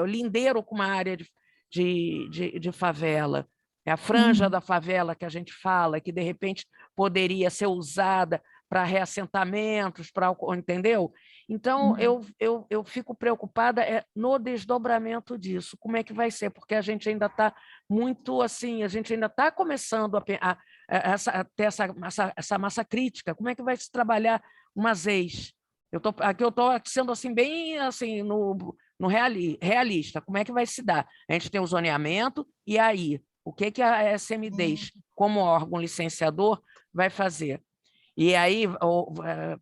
lindeiro com uma área de favela. É a franja da favela que a gente fala, que de repente poderia ser usada para reassentamentos, entendeu? Então, eu fico preocupada no desdobramento disso, como é que vai ser, porque a gente ainda está muito assim, a gente ainda está começando a ter essa massa crítica, como é que vai se trabalhar umas ex? Aqui eu estou sendo assim, bem assim, no realista, como é que vai se dar? A gente tem o zoneamento, e aí? O que a SMDES, como órgão licenciador, vai fazer? E aí,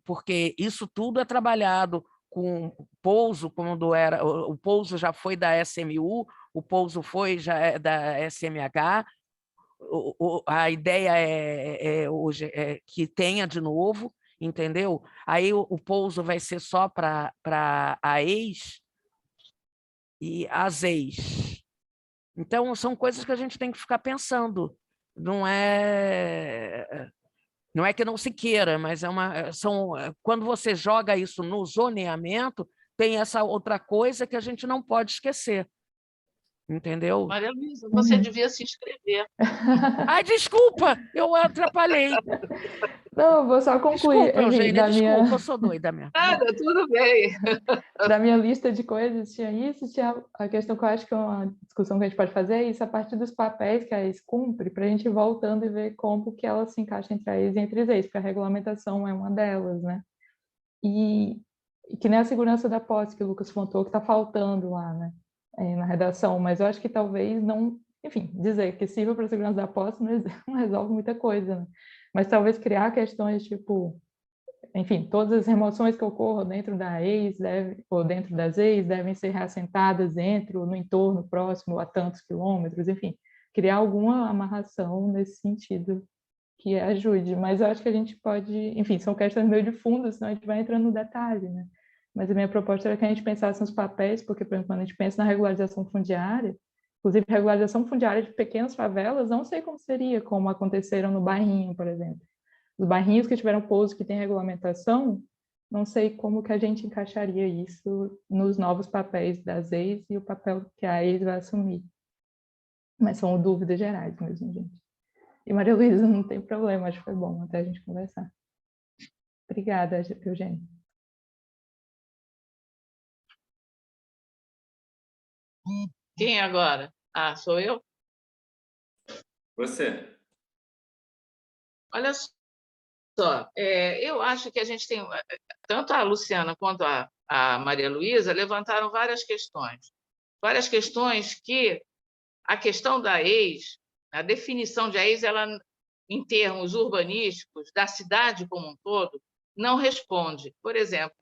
porque isso tudo é trabalhado com pouso, quando era, o pouso já foi da SMU, o pouso já é da SMH, a ideia hoje é que tenha de novo, entendeu? Aí o pouso vai ser só para a ex e as ex. Então, são coisas que a gente tem que ficar pensando. Não é que não se queira, mas quando você joga isso no zoneamento, tem essa outra coisa que a gente não pode esquecer. Entendeu? Maria Luísa, você devia se inscrever. Ai, desculpa, eu atrapalhei. Não, vou só concluir. Desculpa, Eugênia, desculpa, eu sou doida mesmo. Nada, tudo bem. Da minha lista de coisas, tinha isso, tinha a questão que eu acho que é uma discussão que a gente pode fazer, é isso, a partir dos papéis que a ex cumpre, para a gente ir voltando e ver como que ela se encaixa entre a ex e entre as ex, porque a regulamentação é uma delas, né? E que nem a segurança da posse que o Lucas contou, que está faltando lá, né? Na redação, mas eu acho que talvez não, enfim, dizer que sirva para a segurança da posse não resolve muita coisa, né? Mas talvez criar questões tipo, enfim, todas as remoções que ocorram dentro da ex ou dentro das ex devem ser reassentadas dentro, no entorno próximo a tantos quilômetros, enfim, criar alguma amarração nesse sentido que ajude, mas eu acho que a gente pode, enfim, são questões meio de fundo, senão a gente vai entrando no detalhe, né? Mas a minha proposta era que a gente pensasse nos papéis, porque, por exemplo, quando a gente pensa na regularização fundiária, inclusive regularização fundiária de pequenas favelas, não sei como seria, como aconteceram no Bairrinho, por exemplo. Os bairrinhos que tiveram pouso que tem regulamentação, não sei como que a gente encaixaria isso nos novos papéis das ex e o papel que a ex vai assumir. Mas são dúvidas gerais mesmo, gente. E Maria Luísa, não tem problema, acho que foi bom até a gente conversar. Obrigada, Eugênia. Quem agora? Ah, sou eu? Você. Olha só, eu acho que a gente tem, tanto a Luciana quanto a Maria Luísa levantaram várias questões que a questão da ex, a definição de ex, ela, em termos urbanísticos, da cidade como um todo, não responde. Por exemplo,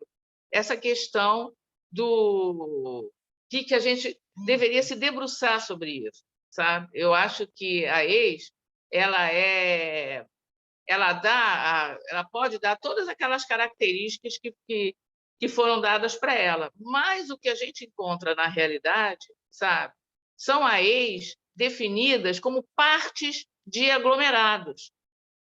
essa questão do que a gente deveria se debruçar sobre isso, sabe? Eu acho que a ex, ela pode dar todas aquelas características que foram dadas para ela, mas o que a gente encontra na realidade, sabe, são as ex definidas como partes de aglomerados.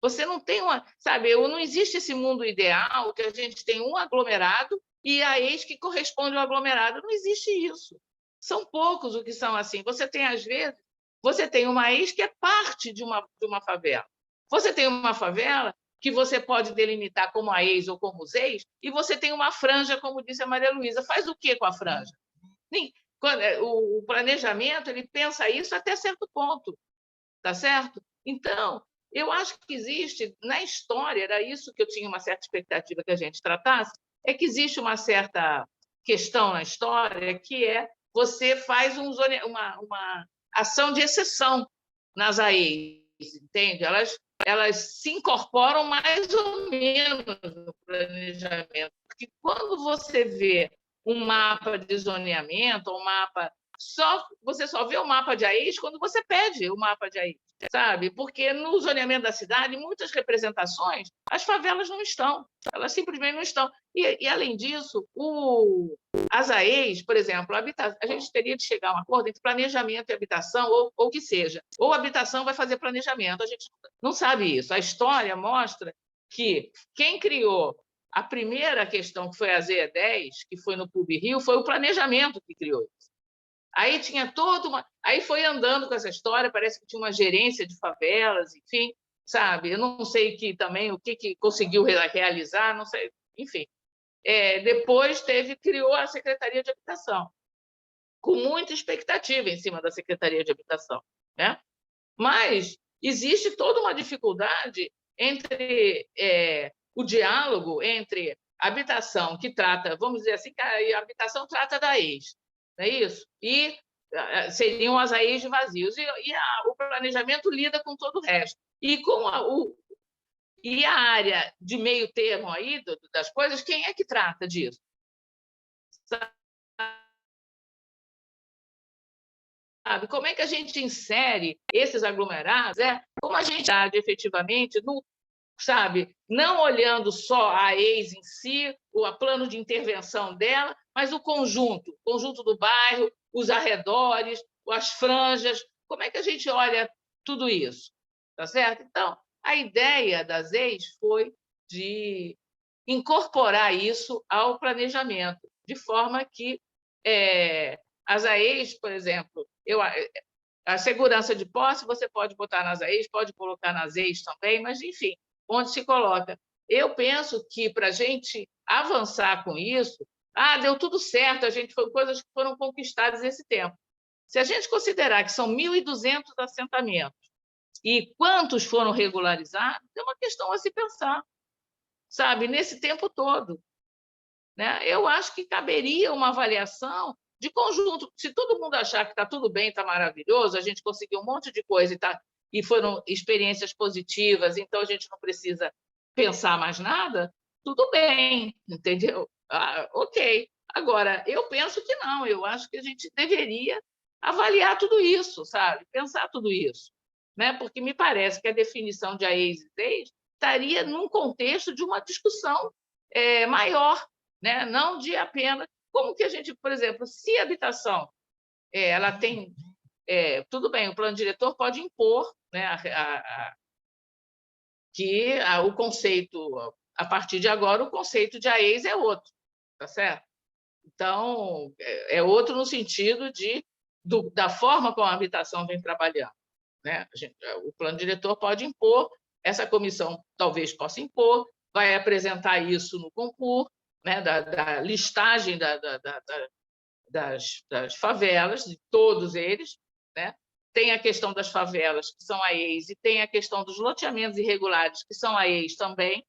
Você não tem não existe esse mundo ideal que a gente tem um aglomerado e a ex que corresponde ao aglomerado. Não existe isso. São poucos o que são assim. Você tem, às vezes, uma ex que é parte de uma favela. Você tem uma favela que você pode delimitar como a ex ou como os ex, e você tem uma franja, como disse a Maria Luísa. Faz o quê com a franja? O planejamento, ele pensa isso até certo ponto, tá certo? Então, eu acho que existe, na história, era isso que eu tinha uma certa expectativa que a gente tratasse, é que existe uma certa questão na história que você faz uma ação de exceção nas AEs, entende? Elas se incorporam mais ou menos no planejamento, porque quando você vê um mapa de zoneamento, você só vê o mapa de AEs quando você pede o mapa de AEs, sabe? Porque no zoneamento da cidade, muitas representações, as favelas não estão, elas simplesmente não estão. E além disso, as AEs, por exemplo, a gente teria de chegar a um acordo entre planejamento e habitação, ou o que seja. Ou a habitação vai fazer planejamento, a gente não sabe isso. A história mostra que quem criou a primeira questão, que foi a ZE10, que foi no PUB Rio, foi o planejamento que criou isso. Aí tinha toda uma... Aí foi andando com essa história, parece que tinha uma gerência de favelas, enfim, sabe? Eu não sei também o que conseguiu realizar, não sei, enfim. Depois criou a Secretaria de Habitação, com muita expectativa em cima da Secretaria de Habitação, né? Mas existe toda uma dificuldade entre o diálogo entre a habitação, que trata, vamos dizer assim, que a habitação trata da ex, não é isso? E seriam as AEs vazios, e o planejamento lida com todo o resto. E com a área de meio termo aí das coisas, quem é que trata disso? Sabe? Como é que a gente insere esses aglomerados? Como a gente age efetivamente, sabe? Não olhando só a ex em si, o plano de intervenção dela, mas o conjunto do bairro, os arredores, as franjas. Como é que a gente olha tudo isso? Tá certo? Então, a ideia das ex foi de incorporar isso ao planejamento, de forma que as AEs, por exemplo, a segurança de posse você pode botar nas AEs, pode colocar nas EIs também, mas, enfim, onde se coloca. Eu penso que, para a gente avançar com isso, deu tudo certo, foi coisas que foram conquistadas nesse tempo. Se a gente considerar que são 1.200 assentamentos e quantos foram regularizados, é uma questão a se pensar, sabe, nesse tempo todo, né? Eu acho que caberia uma avaliação de conjunto. Se todo mundo achar que está tudo bem, está maravilhoso, a gente conseguiu um monte de coisa e foram experiências positivas, então a gente não precisa pensar mais nada, tudo bem, entendeu? Ok. Agora, eu penso que não, eu acho que a gente deveria avaliar tudo isso, sabe? Pensar tudo isso, né? Porque me parece que a definição de AEs e ZEIs estaria num contexto de uma discussão maior, né? Não de apenas... Como que a gente, por exemplo, se a habitação ela tem... tudo bem, o plano diretor pode impor, né, que o conceito, a partir de agora, o conceito de AEs é outro, tá certo? Então, é outro no sentido da forma como a habitação vem trabalhando, né? O plano diretor pode impor, essa comissão talvez possa impor, vai apresentar isso no concurso, né, da listagem das favelas, de todos eles, né? Tem a questão das favelas, que são AEs, e tem a questão dos loteamentos irregulares, que são AEs também,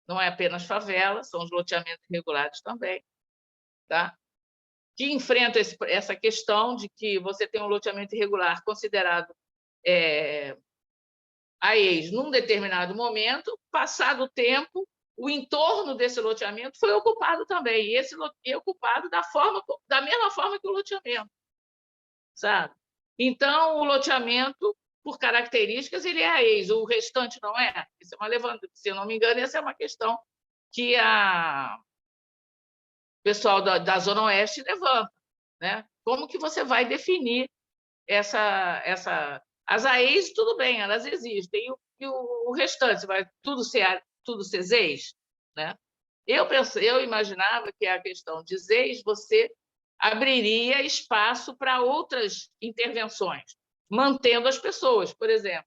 não é apenas favela, são os loteamentos irregulares também, tá? Que enfrenta essa questão de que você tem um loteamento irregular considerado AEs num determinado momento, passado o tempo, o entorno desse loteamento foi ocupado também, e esse é ocupado da mesma forma que o loteamento, sabe? Então, o loteamento, por características, ele é AEs, o restante não é. Isso é uma levanta, se eu não me engano, essa é uma questão que o pessoal da Zona Oeste levanta, né? Como que você vai definir as AEs? Tudo bem, elas existem, e o restante vai tudo ser ZEIs, né? Eu imaginava que a questão de ZEIs você abriria espaço para outras intervenções, mantendo as pessoas. Por exemplo,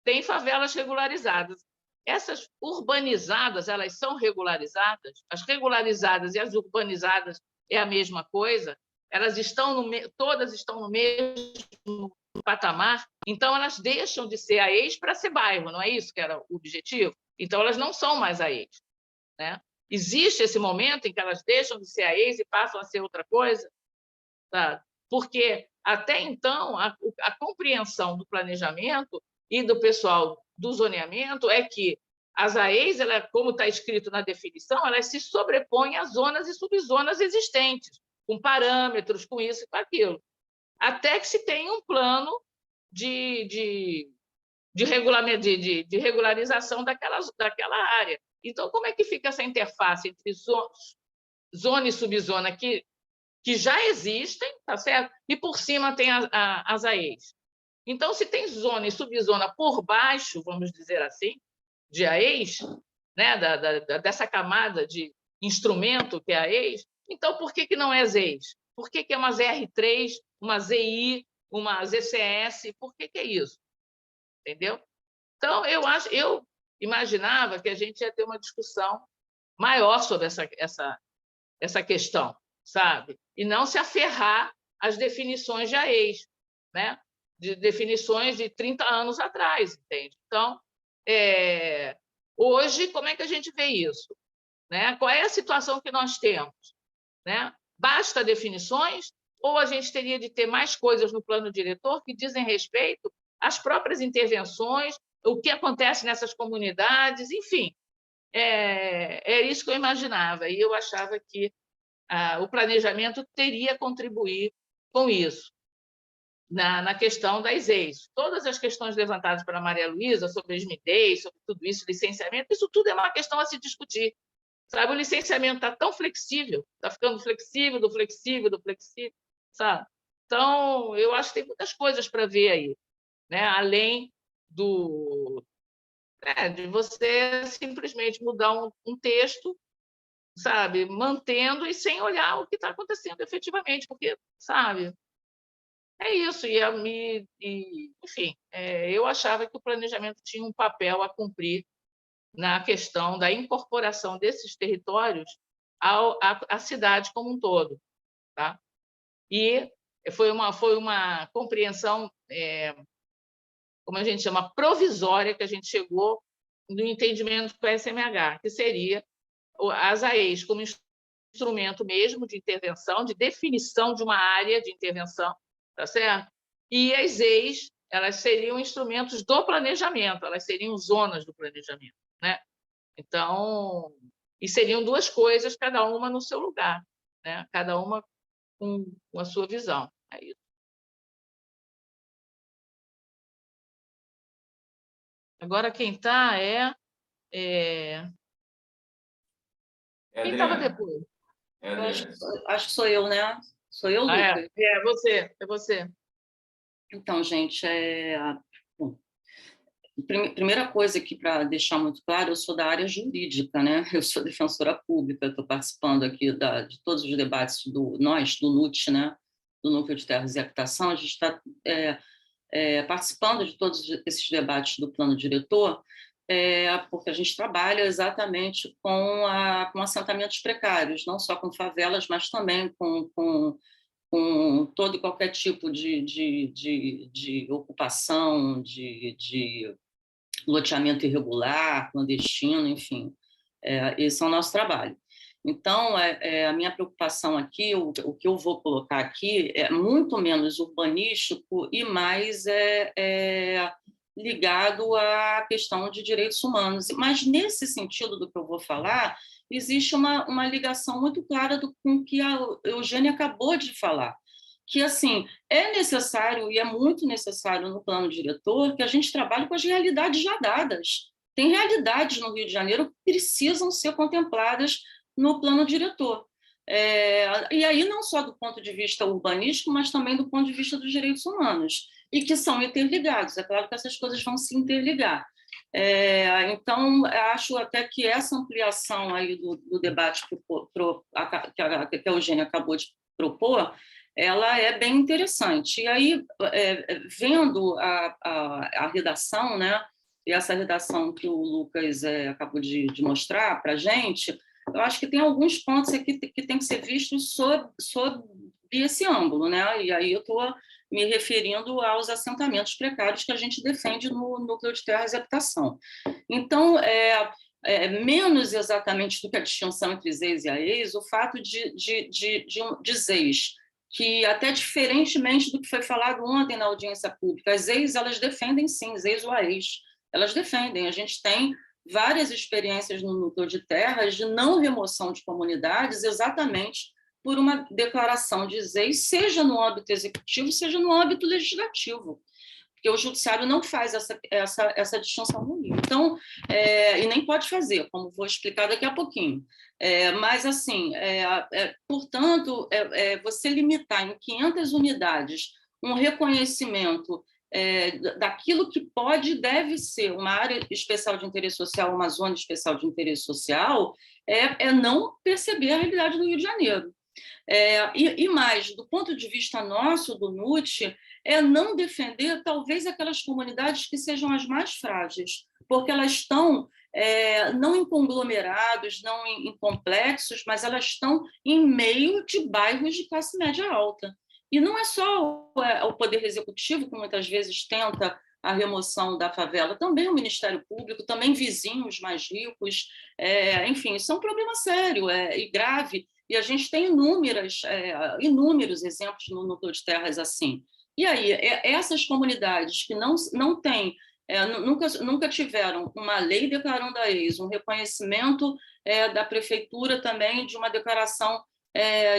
tem favelas regularizadas. Essas urbanizadas, elas são regularizadas? As regularizadas e as urbanizadas é a mesma coisa? Elas todas estão no mesmo patamar? Então, elas deixam de ser AEs para ser bairro, não é isso que era o objetivo? Então, elas não são mais AEs, né? Existe esse momento em que elas deixam de ser AEs e passam a ser outra coisa? Tá? Porque, até então, a compreensão do planejamento e do pessoal do zoneamento é que as AEs, como está escrito na definição, elas se sobrepõem às zonas e subzonas existentes, com parâmetros, com isso e com aquilo, até que se tenha um plano de regularização daquela área. Então, como é que fica essa interface entre zona e subzona que já existem, tá certo? E por cima tem as AEs. Então, se tem zona e subzona por baixo, vamos dizer assim, de AEs, né, dessa camada de instrumento, que é a ex, então por que não é ZEIS? Por que é uma ZR3, uma ZI, uma ZCS? Por que é isso? Entendeu? Então, eu imaginava que a gente ia ter uma discussão maior sobre essa questão, sabe? E não se aferrar às definições de AES, né? De definições de 30 anos atrás, entende? Então, hoje, como é que a gente vê isso? Né? Qual é a situação que nós temos? Né? Basta definições ou a gente teria de ter mais coisas no plano diretor que dizem respeito às próprias intervenções, o que acontece nessas comunidades, enfim. É isso que eu imaginava, e eu achava que o planejamento teria a contribuir com isso, na questão das ex. Todas as questões levantadas pela Maria Luísa sobre as MIDEIs, sobre tudo isso, licenciamento, isso tudo é uma questão a se discutir. Sabe? O licenciamento está tão flexível, está ficando flexível, do flexível, sabe? Então, eu acho que tem muitas coisas para ver aí, né? Além de você simplesmente mudar um texto, sabe? Mantendo e sem olhar o que está acontecendo efetivamente, porque, sabe? É isso. Enfim, eu achava que o planejamento tinha um papel a cumprir na questão da incorporação desses territórios à cidade como um todo. Tá? E foi uma compreensão, como a gente chama, provisória, que a gente chegou no entendimento com a SMH, que seria as AEs como instrumento mesmo de intervenção, de definição de uma área de intervenção, tá certo? E as EIs, elas seriam instrumentos do planejamento, elas seriam zonas do planejamento, né? Então, e seriam duas coisas, cada uma no seu lugar, né? Cada uma com a sua visão. É isso. Agora, quem está quem estava depois? Acho que sou eu, né? Sou eu, Lucas? É você. Então, gente, bom, primeira coisa aqui, para deixar muito claro, eu sou da área jurídica, né? Eu sou defensora pública, estou participando aqui de todos os debates do NUT, né? Do Núcleo de Terras e Habitação. A gente está participando de todos esses debates do plano diretor, porque a gente trabalha exatamente com assentamentos precários, não só com favelas, mas também com todo e qualquer tipo de ocupação, de loteamento irregular, clandestino, enfim. Esse é o nosso trabalho. Então, a minha preocupação aqui, o que eu vou colocar aqui, é muito menos urbanístico e mais ligado à questão de direitos humanos. Mas, nesse sentido do que eu vou falar, existe uma ligação muito clara com o que a Eugênia acabou de falar, que, assim, é necessário, e é muito necessário no plano diretor, que a gente trabalhe com as realidades já dadas. Tem realidades no Rio de Janeiro que precisam ser contempladas no plano diretor. E aí não só do ponto de vista urbanístico, mas também do ponto de vista dos direitos humanos, e que são interligados. É claro que essas coisas vão se interligar. Então, acho até que essa ampliação aí do debate que a Eugênia acabou de propor, ela é bem interessante. E aí, vendo a redação, né, e essa redação que o Lucas acabou de mostrar para a gente, eu acho que tem alguns pontos aqui que tem que ser vistos sob esse ângulo, né? E aí eu estou me referindo aos assentamentos precários que a gente defende no Núcleo de Terras e Habitação. Então, menos exatamente do que a distinção entre ZEIS e AEIs, o fato de ZEIS, que até diferentemente do que foi falado ontem na audiência pública, as ZEIS, elas defendem sim, ZEIS ou AEIs, elas defendem. A gente tem várias experiências no núcleo de terras de não remoção de comunidades exatamente por uma declaração de ZEIS, seja no âmbito executivo, seja no âmbito legislativo, porque o judiciário não faz essa distinção no Rio. Então, e nem pode fazer, como vou explicar daqui a pouquinho. Mas, assim, portanto, você limitar em 500 unidades um reconhecimento daquilo que pode e deve ser uma área especial de interesse social, uma zona especial de interesse social, é não perceber a realidade do Rio de Janeiro. E mais, do ponto de vista nosso, do NUT, é não defender, talvez, aquelas comunidades que sejam as mais frágeis, porque elas estão não em conglomerados, não em complexos, mas elas estão em meio de bairros de classe média alta. E não é só o Poder Executivo que muitas vezes tenta a remoção da favela, também o Ministério Público, também vizinhos mais ricos, enfim, isso é um problema sério e grave, e a gente tem inúmeros exemplos no Núcleo de Terras assim. E aí, essas comunidades que não têm, nunca tiveram uma lei declarando a ex, um reconhecimento da prefeitura também de uma declaração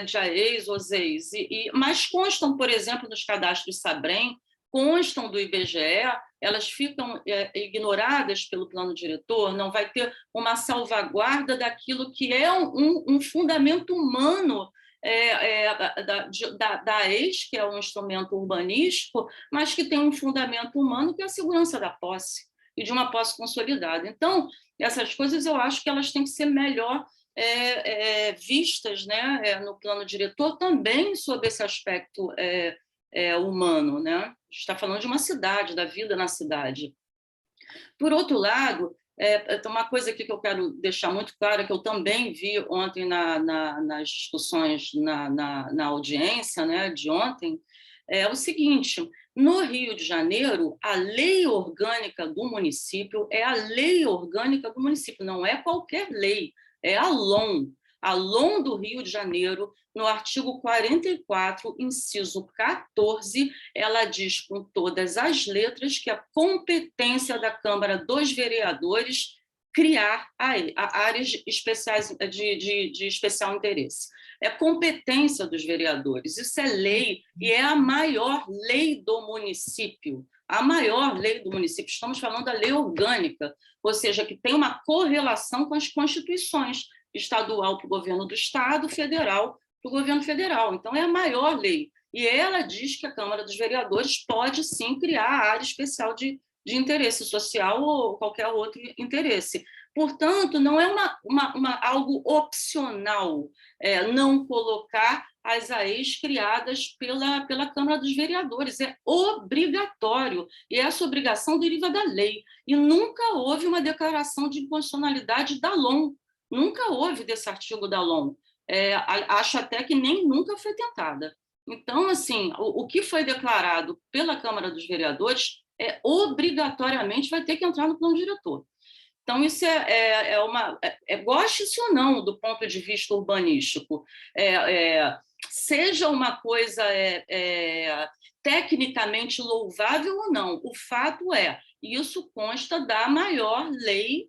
de AES ou ZEIS, mas constam, por exemplo, nos cadastros SABREM, constam do IBGE, elas ficam ignoradas pelo plano diretor, não vai ter uma salvaguarda daquilo que é um fundamento humano da AES, que é um instrumento urbanístico, mas que tem um fundamento humano que é a segurança da posse, e de uma posse consolidada. Então, essas coisas eu acho que elas têm que ser melhor vistas, né, no plano diretor, também sob esse aspecto humano, né? A gente está falando de uma cidade, da vida na cidade. Por outro lado, tem uma coisa aqui que eu quero deixar muito clara, que eu também vi ontem nas discussões, na audiência, né, de ontem, é o seguinte: no Rio de Janeiro, a lei orgânica do município é a lei orgânica do município, não é qualquer lei, é a LOM. A LOM do Rio de Janeiro, no artigo 44, inciso 14, ela diz com todas as letras que a competência da Câmara dos Vereadores criar áreas especiais de especial interesse. É competência dos vereadores, isso é lei, e é a maior lei do município. A maior lei do município, estamos falando da lei orgânica, ou seja, que tem uma correlação com as constituições, estadual para o governo do Estado, federal para o governo federal. Então, é a maior lei. E ela diz que a Câmara dos Vereadores pode, sim, criar área especial de interesse social ou qualquer outro interesse. Portanto, não é algo opcional não colocar as AEs criadas pela Câmara dos Vereadores. É obrigatório, e essa obrigação deriva da lei. E nunca houve uma declaração de inconstitucionalidade da LOM. Nunca houve desse artigo da LOM. Acho até que nem nunca foi tentada. Então, assim, o que foi declarado pela Câmara dos Vereadores obrigatoriamente vai ter que entrar no plano diretor. Então, isso goste-se ou não do ponto de vista urbanístico, seja uma coisa tecnicamente louvável ou não, o fato isso consta da maior lei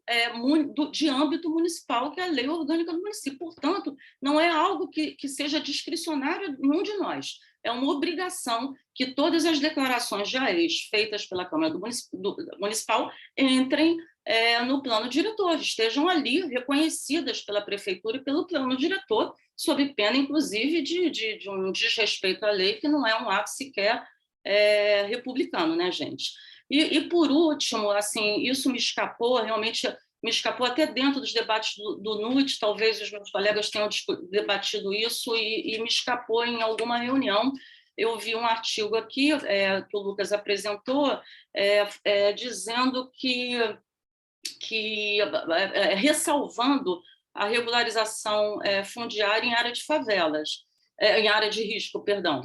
de âmbito municipal, que é a lei orgânica do município. Portanto, não é algo que seja discricionário de nenhum de nós. É uma obrigação que todas as declarações de AEs feitas pela Câmara Municipal entrem no plano diretor, estejam ali reconhecidas pela prefeitura e pelo plano diretor, sob pena, inclusive, de um desrespeito à lei, que não é um ato sequer republicano, né, gente? E por último, assim, isso me escapou, realmente me escapou até dentro dos debates do NUT, talvez os meus colegas tenham debatido isso, e me escapou em alguma reunião. Eu vi um artigo aqui que o Lucas apresentou, dizendo que ressalvando a regularização fundiária em área de favelas, em área de risco, perdão.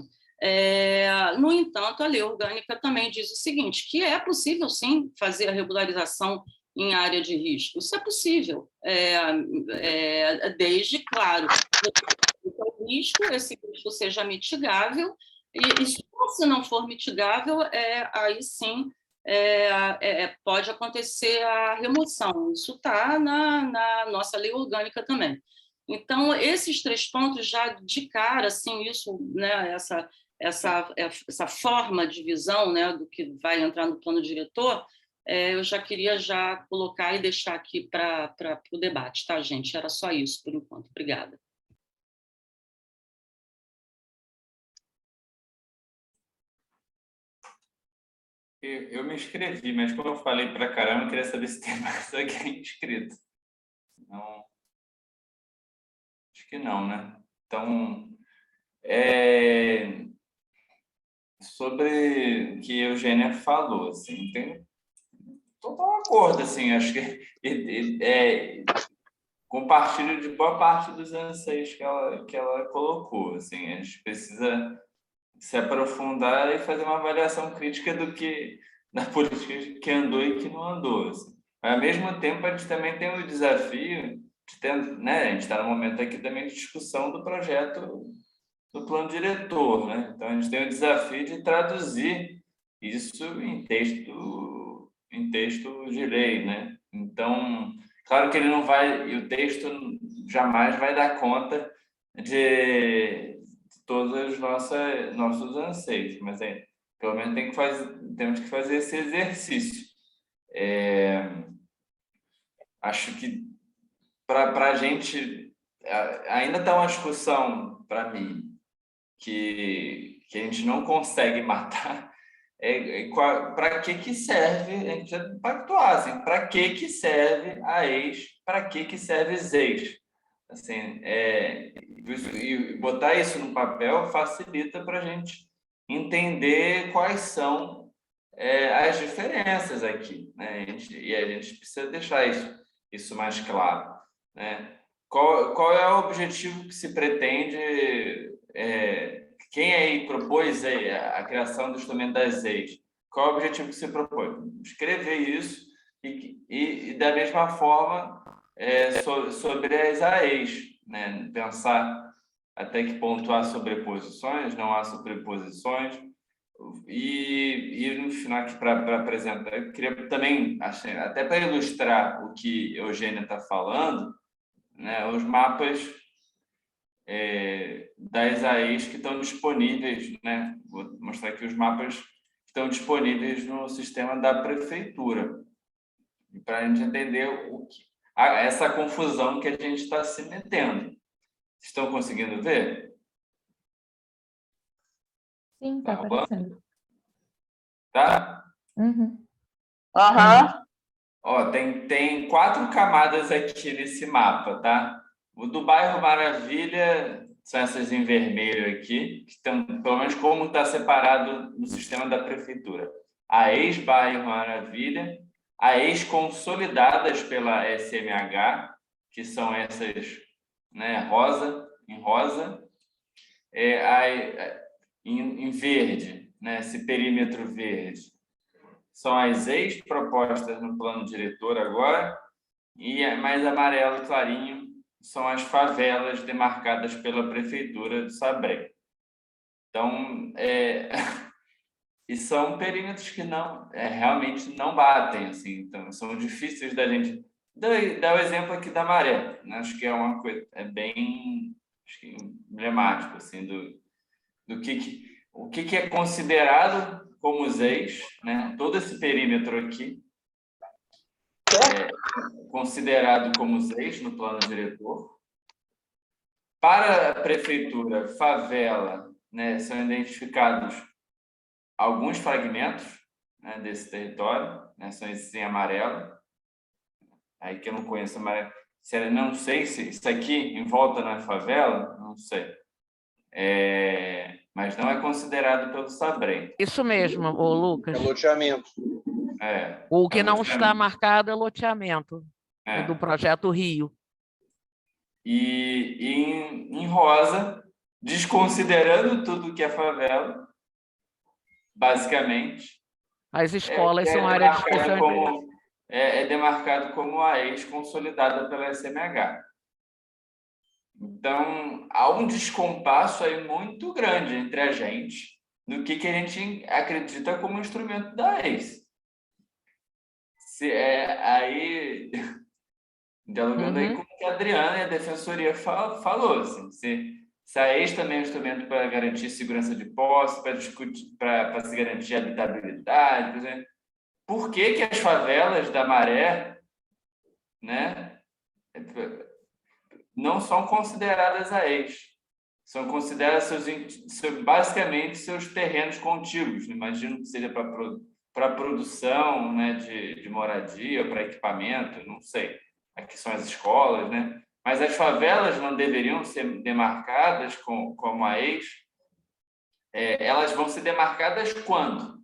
No entanto, a lei orgânica também diz o seguinte, que é possível, sim, fazer a regularização em área de risco. Isso é possível, desde, claro, que esse risco seja mitigável, e se não for mitigável, aí sim pode acontecer a remoção. Isso está na nossa lei orgânica também. Então, esses 3 pontos já de cara, assim, isso, né, essa forma de visão, né, do que vai entrar no plano diretor, eu já queria colocar e deixar aqui para o debate, tá, gente? Era só isso por enquanto. Obrigada. Eu me inscrevi, mas como eu falei pra caramba, eu queria saber se tem mais alguém inscrito. Não, acho que não, né? Então, sobre o que a Eugênia falou, assim, tem total acordo, assim, acho que compartilho de boa parte dos anseios que ela colocou, assim, a gente precisa se aprofundar e fazer uma avaliação crítica da política que andou e que não andou, assim. Mas, ao mesmo tempo, a gente também tem o desafio de ter, né, a gente está no momento aqui também de discussão do projeto do plano diretor, né? Então, a gente tem o desafio de traduzir isso em texto de lei, né? Então, claro que ele não vai, e o texto jamais vai dar conta de todos os nossos anseios, mas pelo menos temos que fazer esse exercício. Acho que para a gente ainda está uma discussão, para mim, que a gente não consegue matar. Para que serve, a gente precisa pactuar, assim, para que serve a ex, para que serve os ex. Assim, e botar isso no papel facilita para a gente entender quais são as diferenças aqui, né? E a gente precisa deixar isso mais claro, né? Qual é o objetivo que se pretende? Quem aí propôs a criação do instrumento das ex? Qual é o objetivo que se propõe? Escrever isso e da mesma forma sobre as AEs, né? Pensar até que ponto há sobreposições, não há sobreposições. E no final, aqui para apresentar, eu queria também, até para ilustrar o que Eugênia está falando, né, os mapas das AEs que estão disponíveis, né? Vou mostrar aqui os mapas que estão disponíveis no sistema da prefeitura, para a gente entender essa confusão que a gente está se metendo. Estão conseguindo ver? Sim, está aparecendo. Tá? Uhum. Ó, tem 4 camadas aqui nesse mapa, tá? O do bairro Maravilha são essas em vermelho aqui, que estão, pelo menos como está separado no sistema da prefeitura. A ex-bairro Maravilha, a ex-consolidadas pela SMH, que são essas, né, em rosa, em verde, né, esse perímetro verde. São as ex-propostas no plano diretor agora, e mais amarelo clarinho são as favelas demarcadas pela prefeitura de Sabré. Então, e são perímetros que realmente não batem, assim, então são difíceis da gente dar o exemplo aqui da maré, né? Acho que é uma coisa bem, acho que emblemático, assim, do que é considerado como os ex, né? Todo esse perímetro aqui é considerado como os ex no plano diretor. Para a prefeitura, favela, né, são identificados alguns fragmentos, né, desse território, né, são esses em amarelo. Aí que eu não conheço amarelo. Não sei se isso aqui em volta na favela, não sei. Mas não é considerado pelo Sabrem. Isso mesmo, ô Lucas. É loteamento. O que não está marcado é loteamento do projeto Rio. E em rosa, desconsiderando tudo que é favela, basicamente. As escolas são área de discussão. É demarcado como a ex consolidada pela SMH. Então, há um descompasso aí muito grande entre a gente no que a gente acredita como instrumento da ex. Aí, dialogando aí com o que a Adriana e a Defensoria falou, assim, se a ex também é um instrumento para garantir segurança de posse, para se garantir habitabilidade, por exemplo, por que as favelas da Maré, né, não são consideradas a ex? São consideradas basicamente seus terrenos contíguos. Imagino que seja para para produção, né, de moradia, para equipamento, não sei. Aqui são as escolas, né? Mas as favelas não deveriam ser demarcadas como a ex. Elas vão ser demarcadas quando?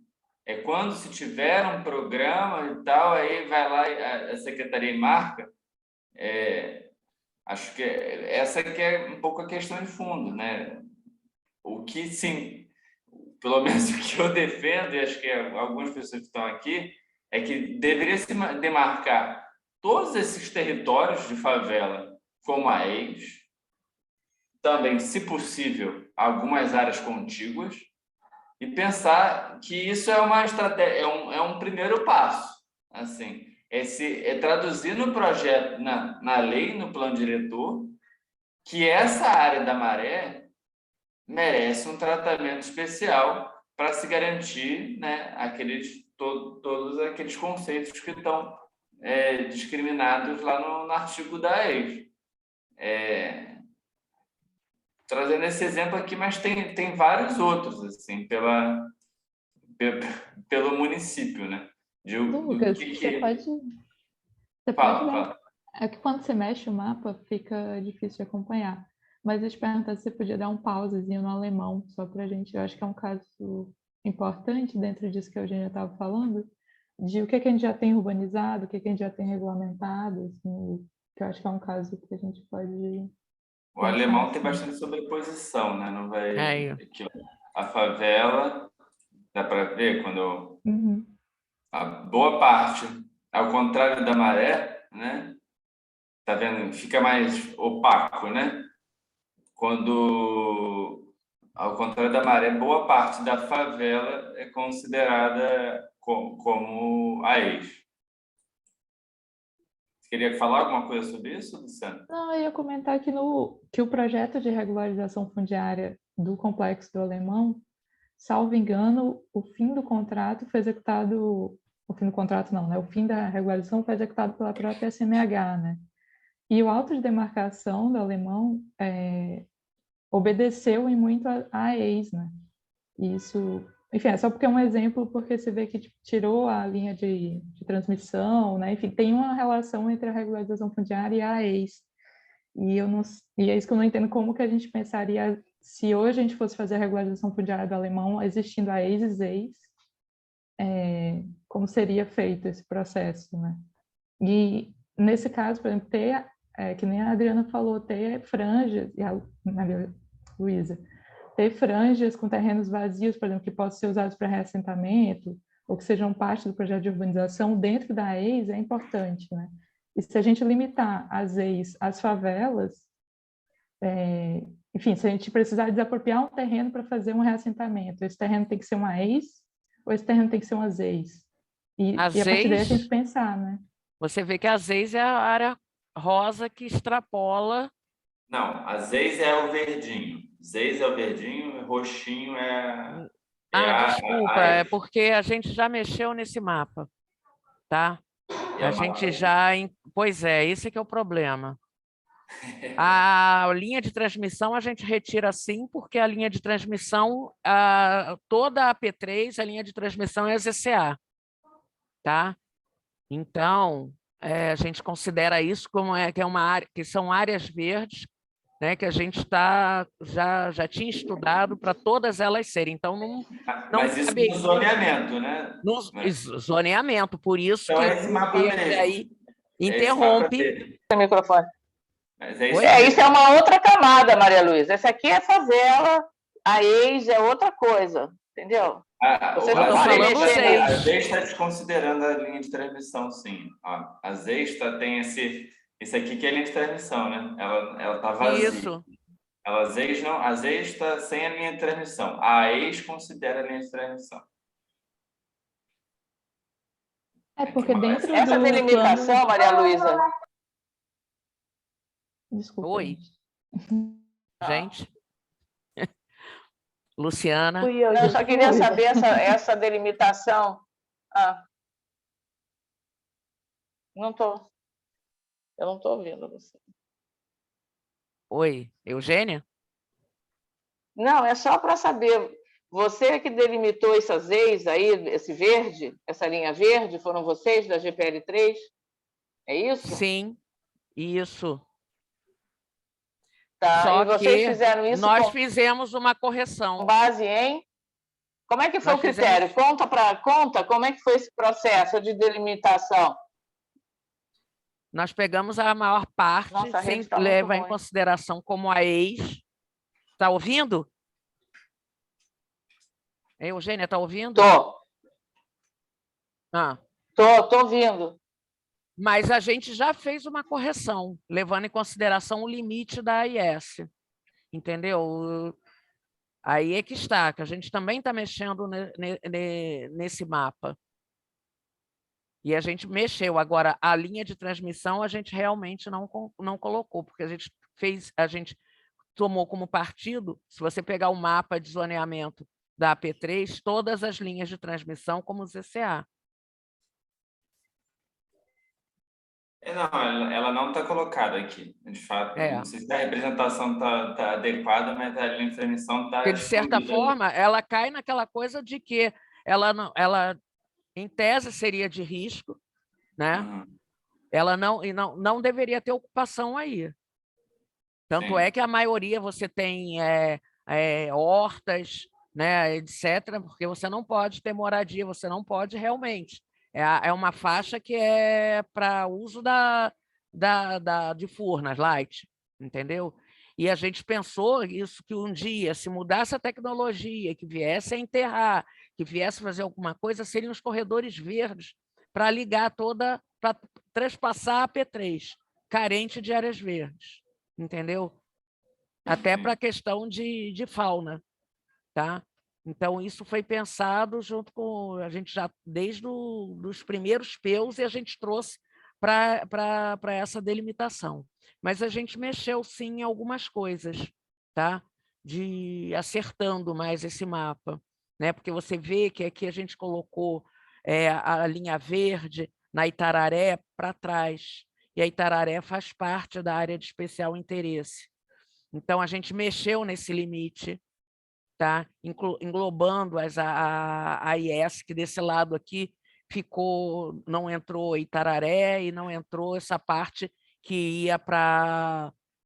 Quando se tiver um programa e tal, aí vai lá a secretaria e marca. Acho que essa que é um pouco a questão de fundo, né? O que, sim, pelo menos o que eu defendo, e acho que algumas pessoas que estão aqui, é que deveria se demarcar todos esses territórios de favela como a ex, também, se possível, algumas áreas contíguas, e pensar que isso é uma estratégia, é um primeiro passo, assim, traduzir no projeto, na lei, no plano diretor, que essa área da maré merece um tratamento especial para se garantir, né, todos aqueles conceitos que estão discriminados lá no artigo da ex. Trazendo esse exemplo aqui, mas tem vários outros, assim, pelo município, né? Lucas, você pode dar. Fala. É que quando você mexe o mapa, fica difícil de acompanhar. Mas eu te perguntar se você podia dar um pausezinho no alemão, só para a gente. Eu acho que é um caso importante dentro disso que a Eugênia estava falando, de o que a gente já tem urbanizado, o que a gente já tem regulamentado, assim, que eu acho que é um caso que a gente pode. O alemão tem bastante sobreposição, né? Não vai. Aqui, ó, a favela, dá para ver quando a boa parte, ao contrário da maré, né? Tá vendo? Fica mais opaco, né? Quando, ao contrário da maré, boa parte da favela é considerada como a ex. Você queria falar alguma coisa sobre isso, Luciano? Não, eu ia comentar que o projeto de regularização fundiária do Complexo do Alemão, salvo engano, o fim do contrato foi executado, o fim do contrato não, né? O fim da regularização foi executado pela própria SMH, né? E o auto de demarcação do Alemão obedeceu em muito à ex, né? Isso, enfim, é só porque é um exemplo, porque você vê que tipo, tirou a linha de transmissão, né? Enfim, tem uma relação entre a regularização fundiária e a ex. E é isso que eu não entendo, como que a gente pensaria, se hoje a gente fosse fazer a regularização fundiária do alemão, existindo a ex, como seria feito esse processo, né? E nesse caso, por exemplo, que nem a Adriana falou, ter franjas, e a Maria Luísa, ter franjas com terrenos vazios, por exemplo, que possam ser usados para reassentamento, ou que sejam parte do projeto de urbanização dentro da ex, é importante, né? E se a gente limitar as ex às favelas, enfim, se a gente precisar desapropriar um terreno para fazer um reassentamento, esse terreno tem que ser uma ex ou esse terreno tem que ser umas ex? E a partir daí a gente pensar, né? Você vê que a ZEIS é a área rosa que extrapola. Não, a ZEIS é o verdinho. ZEIS é o verdinho, roxinho é. Desculpa, é porque a gente já mexeu nesse mapa, tá? A gente já. Pois é, esse que é o problema. A linha de transmissão a gente retira sim, porque a linha de transmissão, toda a P3, a linha de transmissão é a ZCA, tá? Então, a gente considera isso como que é uma área, que são áreas verdes, né, que a gente já tinha estudado para todas elas serem. Então, não mas isso no zoneamento, né? No zoneamento, por isso então, que esse mapa mesmo. Aí interrompe o microfone. Mas isso é uma outra camada, Maria Luísa. Essa aqui é favela, a ex é outra coisa, entendeu? A ZEIS está desconsiderando a linha de transmissão, sim. Ó, a ZEIS tem esse aqui que é a linha de transmissão, né? Ela está vazia. Isso. A ZEIS está sem a linha de transmissão. A ex considera a linha de transmissão. Porque dentro essa delimitação, Maria Luísa. Desculpa. Oi. Gente. Luciana. Eu só queria saber essa delimitação. Eu não estou ouvindo você. Oi, Eugênia? Não, é só para saber. Você que delimitou essas ex aí, esse verde, essa linha verde, foram vocês da GPL3? É isso? Sim, isso. Tá. Só E vocês que fizeram isso nós com fizemos uma correção. base em... Como é que foi Nós o critério? fizemos- Conta como é que foi esse processo de delimitação. Nós pegamos a maior parte, Nossa, a rede sem tá muito levar em ruim. consideração como a ex. Está ouvindo? Eugênia, está ouvindo? Ah. Tô ouvindo. Mas a gente já fez uma correção, levando em consideração o limite da AIS. Entendeu? Aí é que está, que a gente também está mexendo nesse mapa. E a gente mexeu. Agora, a linha de transmissão a gente realmente não colocou, porque a gente tomou como partido, se você pegar o mapa de zoneamento da AP3, todas as linhas de transmissão como ZCA. Não, ela não está colocada aqui, de fato. Não sei se a representação está adequada, mas a linha de transmissão está Porque, de certa forma, ela cai naquela coisa de que ela em tese, seria de risco, né? Uhum. Ela não deveria ter ocupação aí. Tanto Sim. é que a maioria você tem hortas, né, etc., porque você não pode ter moradia, você não pode realmente. É uma faixa que é para uso de Furnas, light, entendeu? E a gente pensou isso, que um dia, se mudasse a tecnologia, que viesse a enterrar, que viesse a fazer alguma coisa, seriam os corredores verdes para ligar toda, para transpassar a P3, carente de áreas verdes, entendeu? Até para a questão de fauna, tá? Então, isso foi pensado junto com a gente já desde os primeiros PEUs e a gente trouxe para essa delimitação. Mas a gente mexeu, sim, em algumas coisas, tá? Acertando mais esse mapa, né? Porque você vê que aqui a gente colocou a linha verde na Itararé para trás, e a Itararé faz parte da área de especial interesse. Então, a gente mexeu nesse limite, tá? Englobando a AIS, que desse lado aqui não entrou Itararé e não entrou essa parte que ia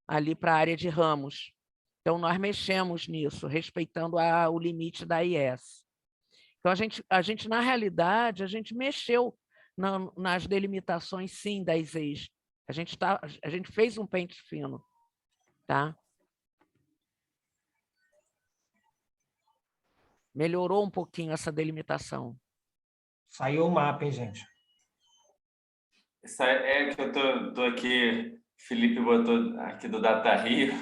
ali para a área de Ramos. Então, nós mexemos nisso, respeitando o limite da AIS. Então, a gente, na realidade, a gente mexeu nas delimitações, sim, das ex. A gente fez um pente fino, tá? Melhorou um pouquinho essa delimitação. Saiu o mapa, hein, gente? Isso é que eu tô aqui, Felipe botou aqui do Data Rio.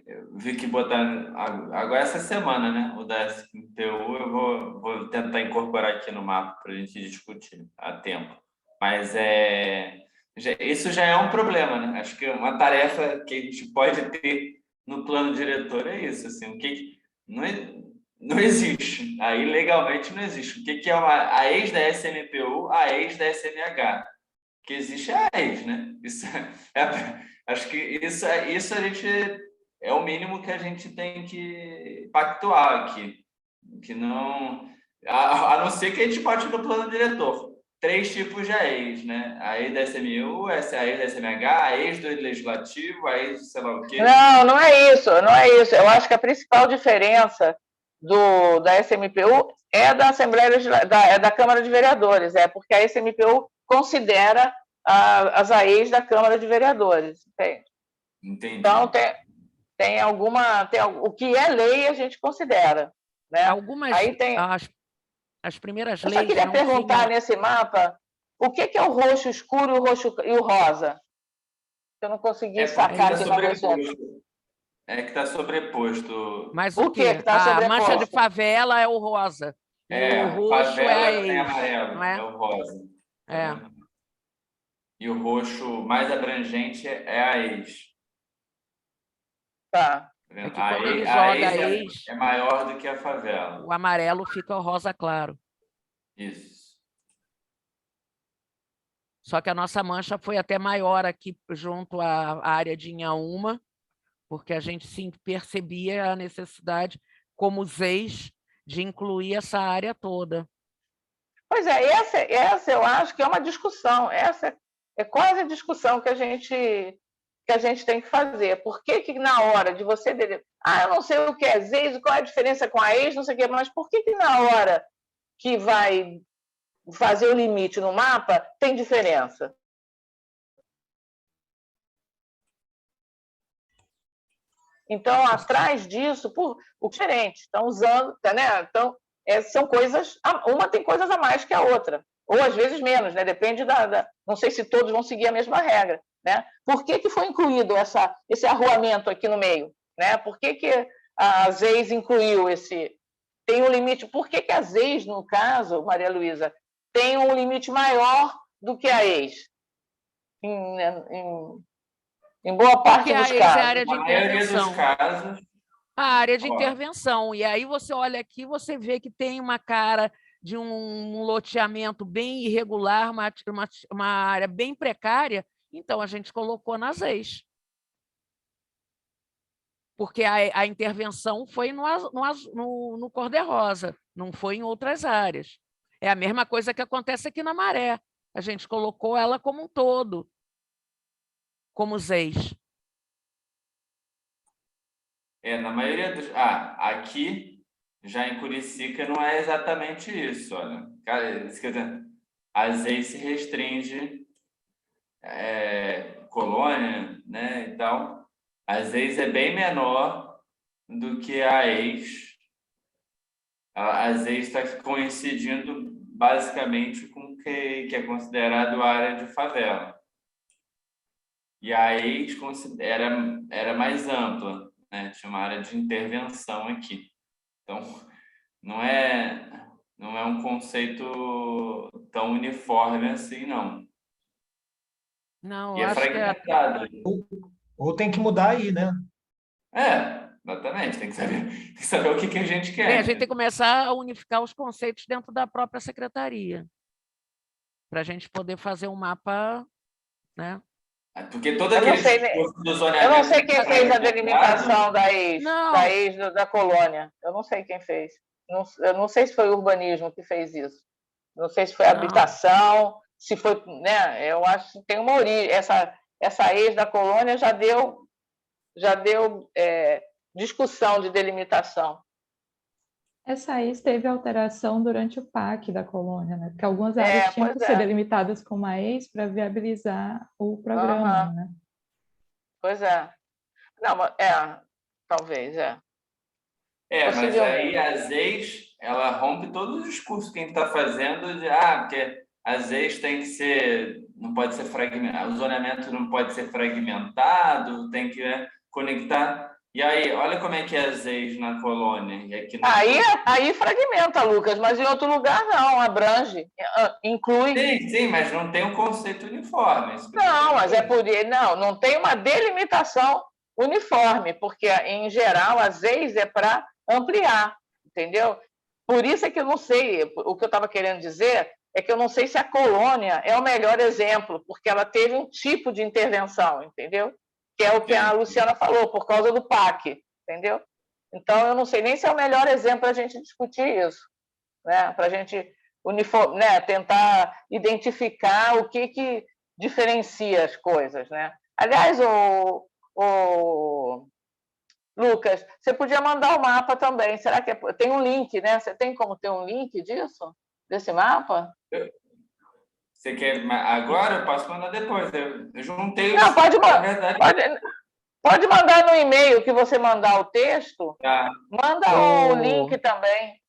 Eu vi que botar agora essa semana, né? O da SMPU, eu vou tentar incorporar aqui no mapa para a gente discutir a tempo. Mas isso já é um problema, né? Acho que uma tarefa que a gente pode ter no plano diretor é isso, assim, o que não existe. Aí legalmente não existe. O que é a ex da SMPU, a ex da SMH? O que existe é a ex, né? Acho que isso a gente é o mínimo que a gente tem que pactuar aqui, que não, a não ser que a gente bote no plano diretor 3 tipos de ex, né? A ex da SMU, a ex da SMH, a ex do legislativo, a ex do sei lá o quê. Não é isso, não é isso. Eu acho que a principal diferença da SMPU é da Assembleia da Câmara de Vereadores, porque a SMPU considera as AEs da Câmara de Vereadores, entende? Entendi. Então, o que é lei a gente considera, né? Aí tem as primeiras leis. Eu só queria perguntar nesse mapa o que é o roxo escuro e o rosa. Eu não consegui sacar aqui na sobreposto. É que está sobreposto. Mas o quê? Está sobreposto? A mancha de favela é o rosa. O roxo é a ex, amarelo, não é? É o rosa. E o roxo mais abrangente é a ex. Tá. É que quando ele joga a ex, é maior do que a favela. O amarelo fica o rosa claro. Isso. Só que a nossa mancha foi até maior aqui junto à área de Inhaúma, porque a gente sim percebia a necessidade como os ex, de incluir essa área toda. Pois é, essa eu acho que é uma discussão. Essa é quase a discussão que a gente tem que fazer. Por que que na hora de você... eu não sei o que é ex, qual é a diferença com a ex, não sei o quê, mas por que que na hora que vai fazer o limite no mapa tem diferença? Então, atrás disso, o diferente, estão usando, né? Então, são coisas, uma tem coisas a mais que a outra, ou às vezes menos, né? Depende não sei se todos vão seguir a mesma regra, né? Por que que foi incluído esse arruamento aqui no meio, né? Por que que a ZEIS incluiu tem um limite? Por que que a ZEIS, no caso, Maria Luísa, tem um limite maior do que a ex? Em boa parte Porque dos a ex é casos. área de Na maioria dos intervenção. casos, A área de ó, intervenção. E aí você olha aqui, você vê que tem uma cara de um loteamento bem irregular, uma área bem precária, então a gente colocou nas ex. Porque a intervenção foi no cor-de-rosa, não foi em outras áreas. É a mesma coisa que acontece aqui na Maré. A gente colocou ela como um todo, como os ex. na maioria dos... aqui, já em Curicica, não é exatamente isso, olha. Cara, isso quer dizer, a ZEI se restringe colônia, né, e tal. A ZEIS é bem menor do que a ex. A ZEIS está coincidindo basicamente com o que é considerado área de favela. E a ex era mais ampla, né? Tinha uma área de intervenção aqui. Então, não é um conceito tão uniforme assim, não. Não, E eu é acho que fragmentado. Ou tem que mudar aí, né? Exatamente. Tem que saber o que a gente quer. a gente tem que começar a unificar os conceitos dentro da própria secretaria, para a gente poder fazer um mapa, né? Porque todo Eu não aquele sei, discurso do eu zoneamento... não sei quem fez a delimitação da Não. ex da colônia. Eu não sei quem fez. Eu não sei se foi o urbanismo que fez isso. Não sei se foi a habitação, se foi, né? Eu acho que tem uma origem. Essa ex da colônia já deu discussão de delimitação. Essa ex teve alteração durante o PAC da colônia, né? Porque algumas áreas tinham que ser delimitadas como a ex para viabilizar o programa, né? Pois é. Não, talvez, mas aí a ex, ela rompe todo o discurso que a gente está fazendo de porque as ex tem que ser, não pode ser fragmentado, o zoneamento não pode ser fragmentado, tem que conectar. E aí, olha como é que é as ex na colônia. E aqui aí fragmenta, Lucas, mas em outro lugar não, abrange, inclui. Sim, mas não tem um conceito uniforme. Não, mas não tem uma delimitação uniforme, porque, em geral, as ex é para ampliar, entendeu? Por isso é que eu não sei, o que eu estava querendo dizer é que eu não sei se a colônia é o melhor exemplo, porque ela teve um tipo de intervenção, entendeu? Que é o que a Luciana falou, por causa do PAC, entendeu? Então, eu não sei nem se é o melhor exemplo para a gente discutir isso, né? Para a gente tentar identificar o que diferencia as coisas, né? Aliás, Lucas, você podia mandar o mapa também. Será que tem um link, né? Você tem como ter um link disso? Desse mapa? Você quer agora? Eu posso mandar depois. Eu juntei Não, pode mandar no e-mail que você mandar o texto. Manda o link também.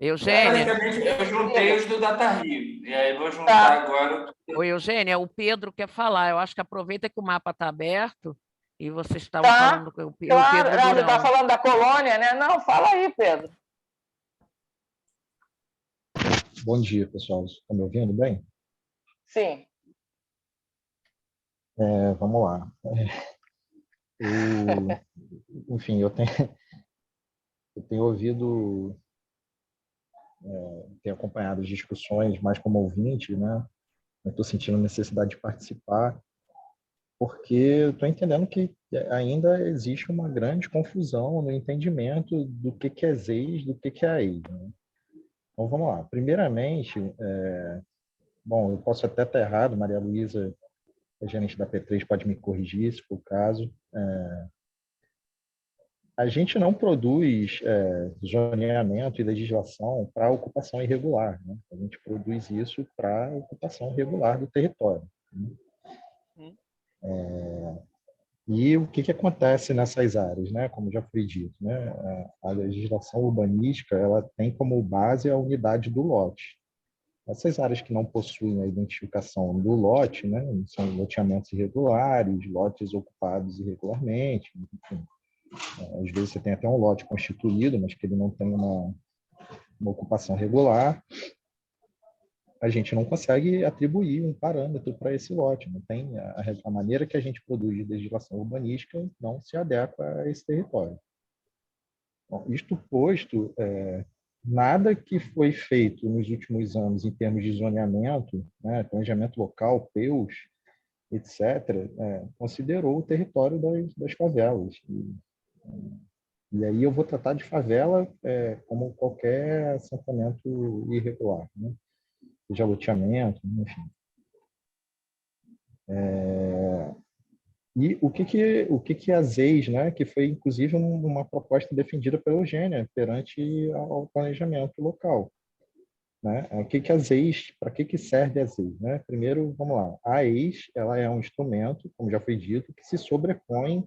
Eugênia. Eu juntei os do Data Rio. E aí vou juntar agora. Oi, Eugênia, o Pedro quer falar. Eu acho que aproveita que o mapa está aberto e vocês estavam falando com o Pedro. Claro, você está falando da colônia, né? Não, fala aí, Pedro. Bom dia, pessoal. Estão me ouvindo bem? Sim. Vamos lá. Enfim, eu tenho ouvido, tenho acompanhado as discussões mais como ouvinte, né? Eu estou sentindo necessidade de participar, porque eu estou entendendo que ainda existe uma grande confusão no entendimento do que é ZEIS, do que é AEIS, né? Então, vamos lá. Primeiramente, bom, eu posso até estar errado, Maria Luísa, a gerente da P3, pode me corrigir, se for o caso. A gente não produz zoneamento e legislação para ocupação irregular, né? A gente produz isso para ocupação regular do território, né? E o que acontece nessas áreas, né? Como já foi dito, né? A legislação urbanística, ela tem como base a unidade do lote. Essas áreas que não possuem a identificação do lote, né? São loteamentos irregulares, lotes ocupados irregularmente, enfim. Às vezes você tem até um lote constituído, mas que ele não tem uma ocupação regular. A gente não consegue atribuir um parâmetro para esse lote. Não tem a maneira que a gente produz legislação urbanística não se adequa a esse território. Bom, isto posto, nada que foi feito nos últimos anos em termos de zoneamento, né, planejamento local, PEUs, etc., considerou o território das favelas. E aí eu vou tratar de favela como qualquer assentamento irregular, né? Seja loteamento, enfim. E o que a ZEIS, né, que foi inclusive uma proposta defendida pela Eugênia perante ao planejamento local, né? O que a ZEIS, para que serve a ZEIS, né? Primeiro, vamos lá. A AEIS, ela é um instrumento, como já foi dito, que se sobrepõe,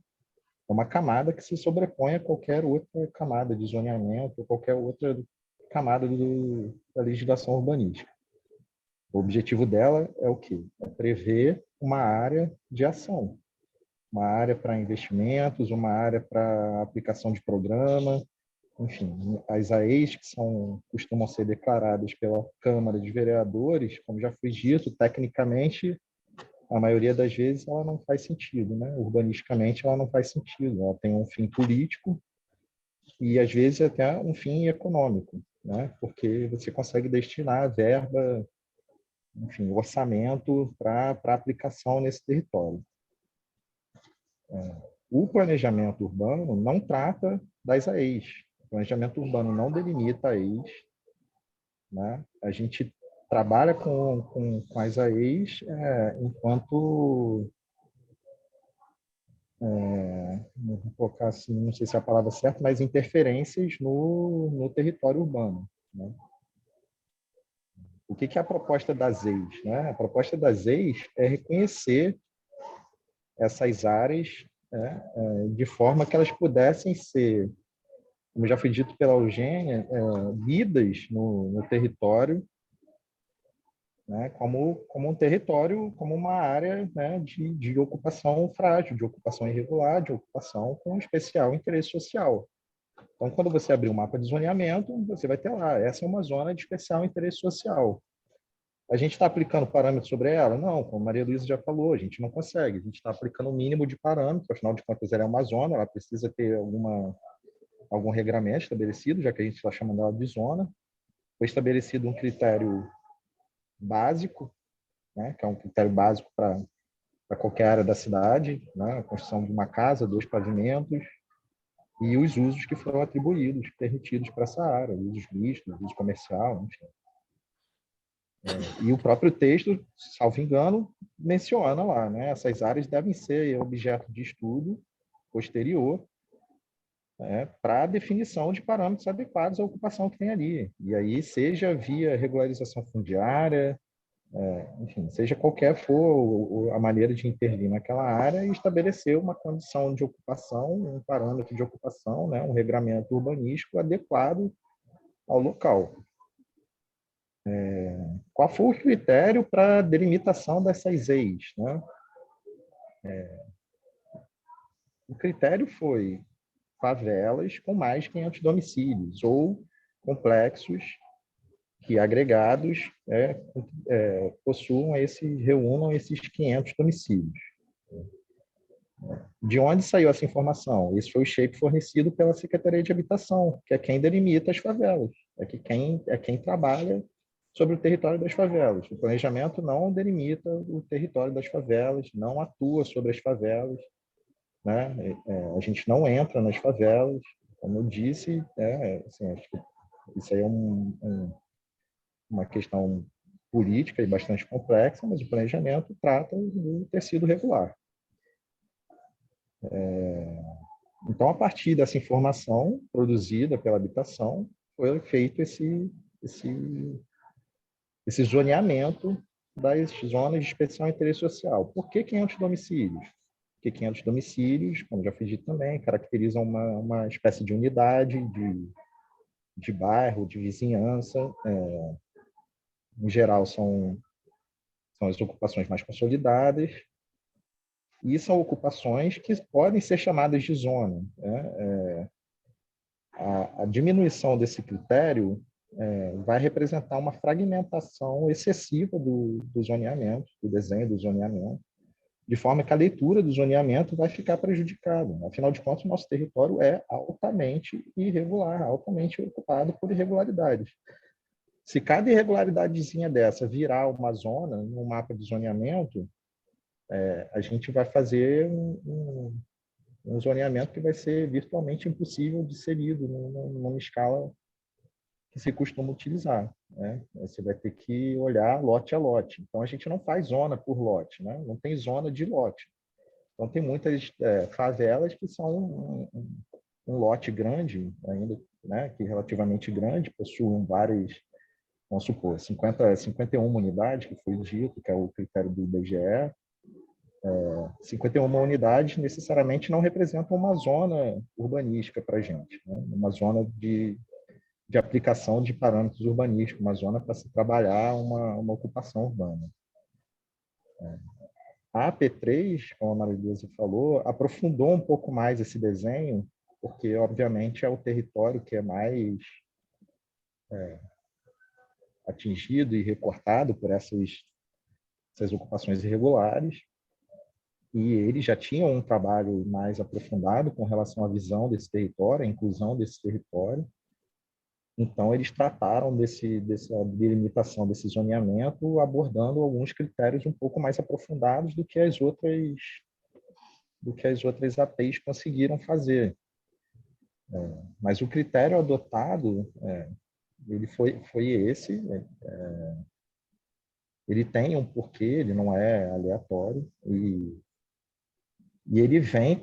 é uma camada que se sobrepõe a qualquer outra camada de zoneamento, ou qualquer outra camada da legislação urbanística. O objetivo dela é o quê? É prever uma área de ação, uma área para investimentos, uma área para aplicação de programa, enfim, as AEIs que costumam ser declaradas pela Câmara de Vereadores, como já foi dito, tecnicamente, a maioria das vezes ela não faz sentido, né? Urbanisticamente ela não faz sentido, ela tem um fim político e às vezes até um fim econômico, né? Porque você consegue destinar a verba, enfim, orçamento para aplicação nesse território. O planejamento urbano não trata das AEIs. O planejamento urbano não delimita AEIs, né? A gente trabalha com as AEIs enquanto... vou colocar assim, não sei se é a palavra certa, mas interferências no território urbano, né? O que é a proposta das EIs, né? A proposta das EIs é reconhecer essas áreas, né, de forma que elas pudessem ser, como já foi dito pela Eugênia, lidas no território, né, como um território, como uma área, né, de ocupação frágil, de ocupação irregular, de ocupação com especial interesse social. Então, quando você abrir um mapa de zoneamento, você vai ter lá, essa é uma zona de especial interesse social. A gente está aplicando parâmetros sobre ela? Não, como a Maria Luísa já falou, a gente não consegue. A gente está aplicando o mínimo de parâmetros, afinal de contas, ela é uma zona, ela precisa ter algum regramento estabelecido, já que a gente está chamando ela de zona. Foi estabelecido um critério básico, né, que é um critério básico para qualquer área da cidade, né, a construção de uma casa, 2 pavimentos, e os usos que foram atribuídos, permitidos para essa área, usos mistos, uso comercial, enfim. E o próprio texto, salvo engano, menciona lá, né, essas áreas devem ser objeto de estudo posterior, né, para a definição de parâmetros adequados à ocupação que tem ali. E aí, seja via regularização fundiária, enfim, seja qualquer for a maneira de intervir naquela área e estabelecer uma condição de ocupação, um parâmetro de ocupação, né, um regramento urbanístico adequado ao local. Qual foi o critério para a delimitação dessas EIs, né? O critério foi favelas com mais de 500 domicílios ou complexos que agregados reúnam esses 500 domicílios. De onde saiu essa informação? Esse foi o shape fornecido pela Secretaria de Habitação, que é quem delimita as favelas, quem trabalha sobre o território das favelas. O planejamento não delimita o território das favelas, não atua sobre as favelas. né? A gente não entra nas favelas, como eu disse, assim, acho que isso aí é uma questão política e bastante complexa, mas o planejamento trata do tecido regular. Então, a partir dessa informação produzida pela habitação, foi feito esse zoneamento das zonas de especial interesse social. Por que 500 domicílios? Porque 500 domicílios, como já fiz dito também, caracterizam uma espécie de unidade de bairro, de vizinhança. Em geral, são as ocupações mais consolidadas, e são ocupações que podem ser chamadas de zona, né? A diminuição desse critério vai representar uma fragmentação excessiva do zoneamento, do desenho do zoneamento, de forma que a leitura do zoneamento vai ficar prejudicada. Afinal de contas, o nosso território é altamente irregular, altamente ocupado por irregularidades. Se cada irregularidadezinha dessa virar uma zona no mapa de zoneamento, a gente vai fazer um zoneamento que vai ser virtualmente impossível de ser lido numa escala que se costuma utilizar, né? Você vai ter que olhar lote a lote. Então, a gente não faz zona por lote, né? Não tem zona de lote. Então, tem muitas favelas que são um lote grande, ainda, né? Que é relativamente grande, possuem várias, vamos supor, 51 unidades, que foi dito, que é o critério do IBGE. 51 unidades necessariamente não representam uma zona urbanística para a gente, né? Uma zona de aplicação de parâmetros urbanísticos, uma zona para se trabalhar uma ocupação urbana. A AP3, como a Maria Luísa falou, aprofundou um pouco mais esse desenho, porque, obviamente, é o território que é mais atingido e recortado por essas ocupações irregulares, e eles já tinham um trabalho mais aprofundado com relação à visão desse território, a inclusão desse território. Então, eles trataram dessa delimitação, desse zoneamento, abordando alguns critérios um pouco mais aprofundados do que as outras APs conseguiram fazer. Mas o critério adotado, ele foi esse. Ele tem um porquê, ele não é aleatório, e ele vem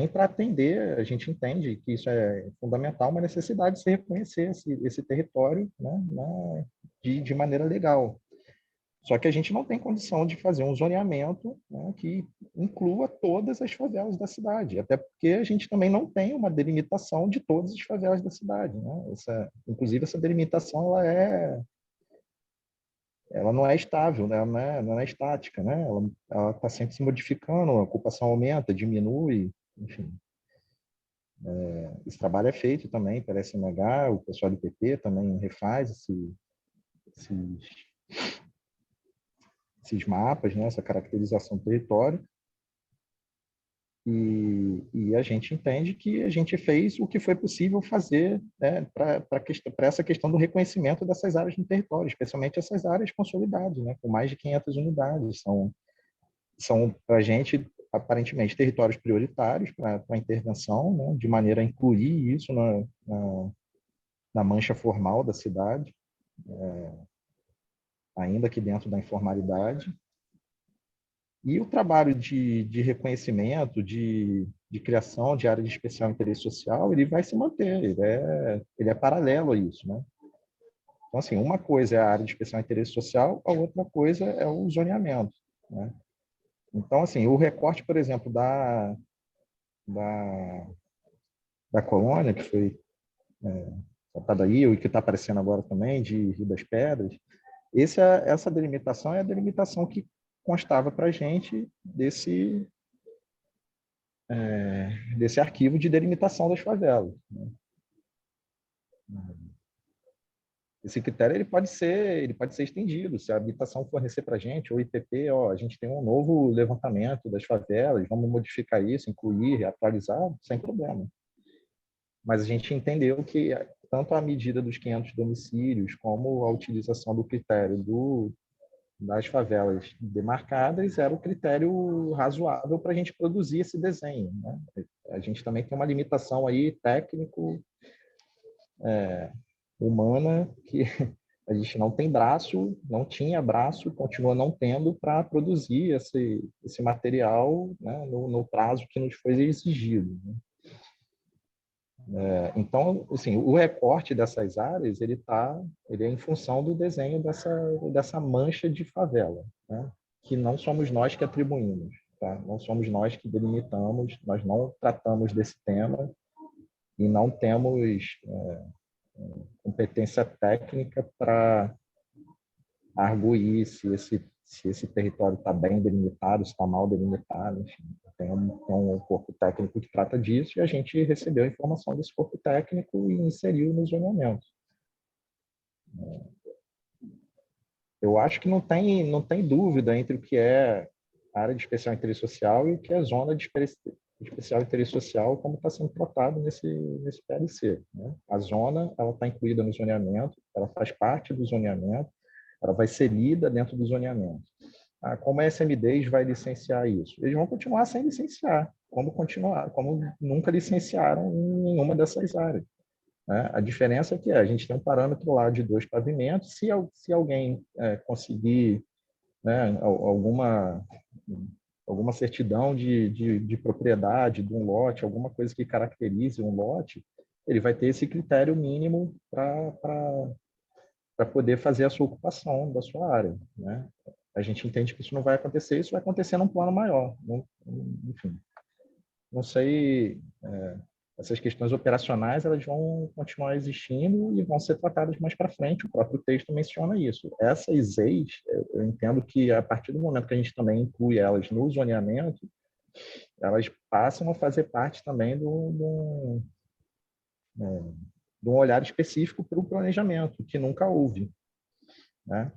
para atender, a gente entende que isso é fundamental, uma necessidade de se reconhecer esse território, né, de maneira legal. Só que a gente não tem condição de fazer um zoneamento, né, que inclua todas as favelas da cidade, até porque a gente também não tem uma delimitação de todas as favelas da cidade, né? Inclusive, essa delimitação ela não é estável, né? Não é estática, né? Ela está sempre se modificando, a ocupação aumenta, diminui, enfim. Esse trabalho é feito também pela SMH, o pessoal do PP também refaz esses mapas, né? Essa caracterização do território. E a gente entende que a gente fez o que foi possível fazer, né, para essa questão do reconhecimento dessas áreas no território, especialmente essas áreas consolidadas, né, com mais de 500 unidades. São para a gente, aparentemente, territórios prioritários para a intervenção, né, de maneira a incluir isso na mancha formal da cidade, ainda que dentro da informalidade. E o trabalho de reconhecimento, de criação de área de especial interesse social, ele vai se manter, ele é paralelo a isso, né? Então, assim, uma coisa é a área de especial interesse social, a outra coisa é o zoneamento, né? Então, assim, o recorte, por exemplo, da colônia, que foi tratada aí, e que está aparecendo agora também, de Rio das Pedras, essa delimitação é a delimitação que constava para a gente desse arquivo de delimitação das favelas, né? Esse critério ele pode ser estendido. Se a habitação fornecer para a gente, ou o IPP, a gente tem um novo levantamento das favelas, vamos modificar isso, incluir, atualizar, sem problema. Mas a gente entendeu que tanto a medida dos 500 domicílios, como a utilização do critério das favelas demarcadas era o critério razoável para a gente produzir esse desenho, né? A gente também tem uma limitação aí técnico, humana, que a gente não tem braço, não tinha braço, continua não tendo para produzir esse material, né, no prazo que nos foi exigido, né? Então, assim, o recorte dessas áreas ele é em função do desenho dessa mancha de favela, né? Que não somos nós que atribuímos, tá? Não somos nós que delimitamos, nós não tratamos desse tema e não temos competência técnica para arguir se esse território está bem delimitado, se está mal delimitado, enfim. Tem um corpo técnico que trata disso e a gente recebeu a informação desse corpo técnico e inseriu no zoneamento. Eu acho que não tem dúvida entre o que é área de especial interesse social e o que é zona de especial interesse social, como está sendo tratado nesse PLC, né? A zona está incluída no zoneamento, ela faz parte do zoneamento, ela vai ser lida dentro do zoneamento. Como a SMDs vai licenciar isso? Eles vão continuar sem licenciar, como nunca licenciaram em nenhuma dessas áreas, né? A diferença é que a gente tem um parâmetro lá de 2 pavimentos, se alguém conseguir, né, alguma certidão de propriedade de um lote, alguma coisa que caracterize um lote, ele vai ter esse critério mínimo para poder fazer a sua ocupação da sua área, né? A gente entende que isso não vai acontecer, isso vai acontecer num plano maior. Enfim, não sei, essas questões operacionais elas vão continuar existindo e vão ser tratadas mais para frente, o próprio texto menciona isso. Essas EIs, eu entendo que a partir do momento que a gente também inclui elas no zoneamento, elas passam a fazer parte também de um olhar específico para o planejamento, que nunca houve, né?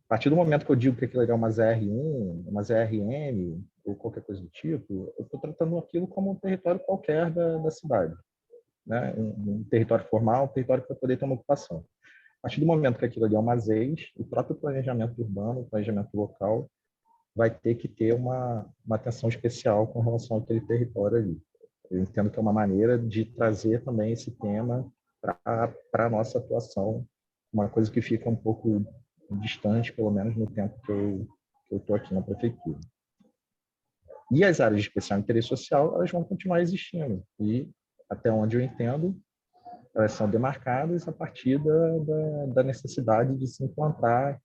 A partir do momento que eu digo que aquilo é uma ZR1, uma ZRM, ou qualquer coisa do tipo, eu estou tratando aquilo como um território qualquer da cidade, né? Um território formal, um território para poder ter uma ocupação. A partir do momento que aquilo ali é uma ZEIS, o próprio planejamento urbano, o planejamento local, vai ter que ter uma atenção especial com relação àquele território ali. Eu entendo que é uma maneira de trazer também esse tema para a nossa atuação, uma coisa que fica um pouco distante, pelo menos no tempo que eu estou aqui na prefeitura. E as áreas de especial interesse social, elas vão continuar existindo. E, até onde eu entendo, elas são demarcadas a partir da necessidade de se implantar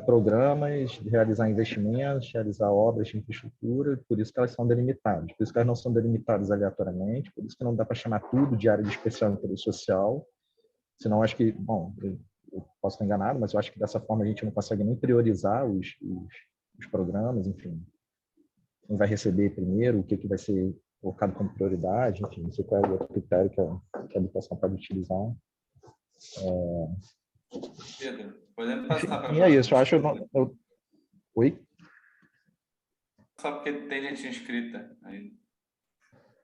programas, de realizar investimentos, realizar obras de infraestrutura, por isso que elas são delimitadas. Por isso que elas não são delimitadas aleatoriamente, por isso que não dá para chamar tudo de área de especial interesse social, senão acho que, bom, eu posso estar enganado, mas eu acho que dessa forma a gente não consegue nem priorizar os programas, enfim. Quem vai receber primeiro, o que vai ser colocado como prioridade, enfim, não sei qual é o outro critério que a educação pode utilizar. Pedro, podemos passar para a E é isso, eu acho... Oi? Só porque tem gente inscrita aí.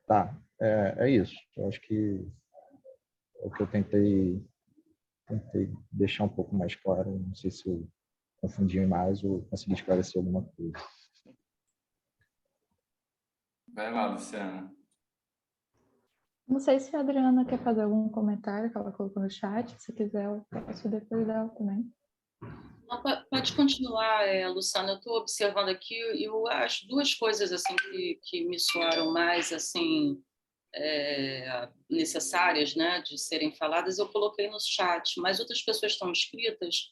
Tá, é isso. Eu acho que é o que eu tentei deixar um pouco mais claro. Não sei se eu confundi mais ou consegui esclarecer alguma coisa. Vai lá, Luciana. Não sei se a Adriana quer fazer algum comentário que ela colocou no chat. Se quiser, eu posso depois dela também. Pode continuar, Luciana. Eu estou observando aqui e eu acho 2 coisas assim que me soaram mais assim necessárias, né, de serem faladas. Eu coloquei no chat, mas outras pessoas estão inscritas.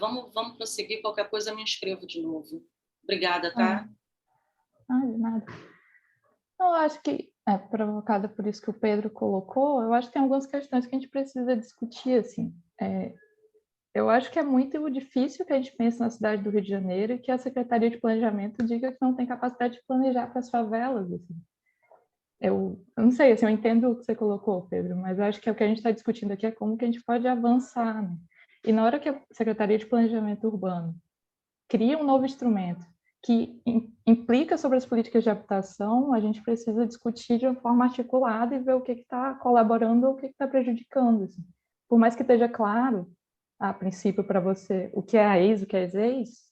Vamos prosseguir. Qualquer coisa, me inscrevo de novo. Obrigada, tá? De nada. Eu acho que, provocada por isso que o Pedro colocou, eu acho que tem algumas questões que a gente precisa discutir, assim. Eu acho que é muito difícil que a gente pense na cidade do Rio de Janeiro e que a Secretaria de Planejamento diga que não tem capacidade de planejar para as favelas, assim. Eu não sei, assim, eu entendo o que você colocou, Pedro, mas eu acho que o que a gente está discutindo aqui é como que a gente pode avançar, né? E na hora que a Secretaria de Planejamento Urbano cria um novo instrumento que implica sobre as políticas de habitação, a gente precisa discutir de uma forma articulada e ver o que está colaborando ou o que está prejudicando, assim. Por mais que esteja claro a princípio, para você, o que é a ex, o que é ex,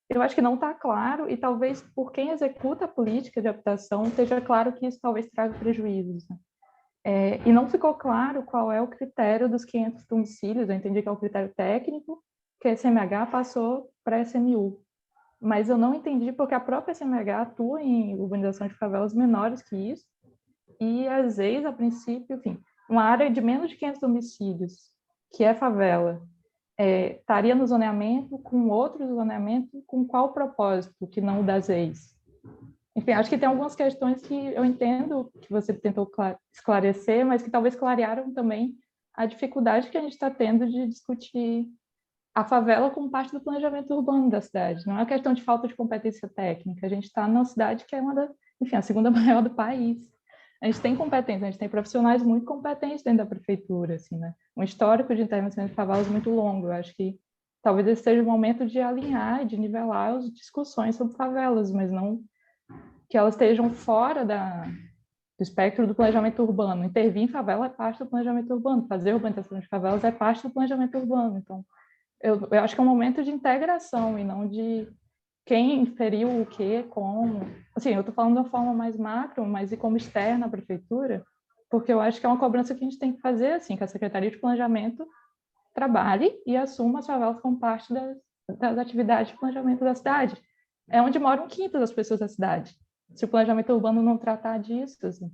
eu acho que não está claro, e talvez por quem executa a política de habitação esteja claro que isso talvez traga prejuízos, né? E não ficou claro qual é o critério dos 500 domicílios, eu entendi que é o critério técnico, que a SMH passou para a SMU. Mas eu não entendi porque a própria SMH atua em urbanização de favelas menores que isso, e as ex, a princípio, enfim, uma área de menos de 500 domicílios, que é favela, estaria no zoneamento com outro zoneamento, com qual propósito, que não o das ex? Enfim, acho que tem algumas questões que eu entendo que você tentou esclarecer, mas que talvez clarearam também a dificuldade que a gente está tendo de discutir a favela como parte do planejamento urbano da cidade. Não é uma questão de falta de competência técnica. A gente está numa cidade que é enfim, a segunda maior do país. A gente tem competência, a gente tem profissionais muito competentes dentro da prefeitura, assim, né? Um histórico de intervenção de favelas muito longo. Eu acho que talvez esse seja o momento de alinhar, de nivelar as discussões sobre favelas, mas não que elas estejam fora do espectro do planejamento urbano. Intervir em favela é parte do planejamento urbano, fazer urbanização de favelas é parte do planejamento urbano. Então, eu acho que é um momento de integração e não de quem inferiu o quê, como. Assim, eu estou falando de uma forma mais macro, mas e como externa à prefeitura, porque eu acho que é uma cobrança que a gente tem que fazer, assim, que a Secretaria de Planejamento trabalhe e assuma as favelas como parte das atividades de planejamento da cidade. É onde mora um quinto das pessoas da cidade. Se o planejamento urbano não tratar disso, assim,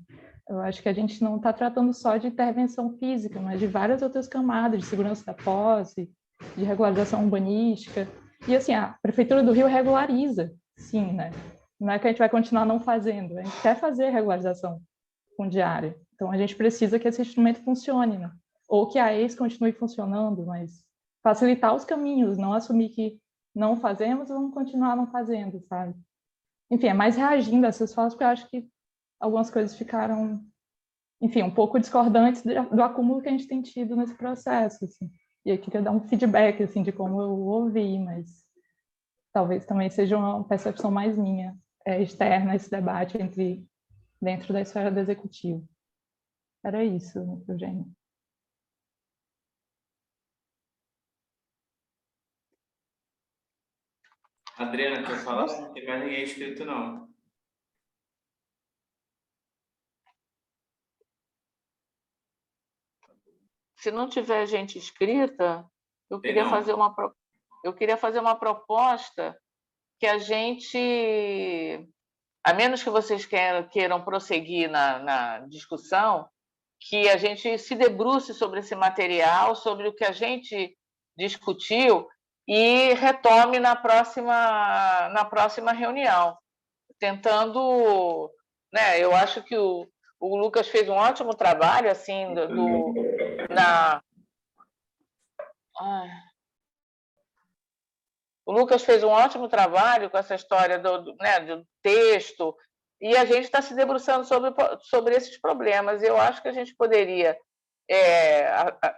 eu acho que a gente não está tratando só de intervenção física, mas de várias outras camadas, de segurança da posse, de regularização urbanística. E, assim, a Prefeitura do Rio regulariza, sim, né? Não é que a gente vai continuar não fazendo, a gente quer fazer regularização fundiária. Então, a gente precisa que esse instrumento funcione, né? Ou que a ex continue funcionando, mas facilitar os caminhos, não assumir que não fazemos e vamos continuar não fazendo, sabe? Enfim, é mais reagindo a essas falas, porque eu acho que algumas coisas ficaram, enfim, um pouco discordantes do acúmulo que a gente tem tido nesse processo, assim. E eu queria dar um feedback, assim, de como eu ouvi, mas talvez também seja uma percepção mais minha, externa, esse debate dentro da esfera do executivo. Era isso, Eugênio. Adriana, quer falar? Não tem mais ninguém inscrito, não. Se não tiver gente inscrita, eu Tem queria não. fazer uma proposta que a gente, a menos que vocês queiram prosseguir na discussão, que a gente se debruce sobre esse material, sobre o que a gente discutiu e retome na próxima reunião, tentando, né? Eu acho que o Lucas fez um ótimo trabalho, assim, o Lucas fez um ótimo trabalho com essa história do texto, e a gente está se debruçando sobre esses problemas. Eu acho que a gente poderia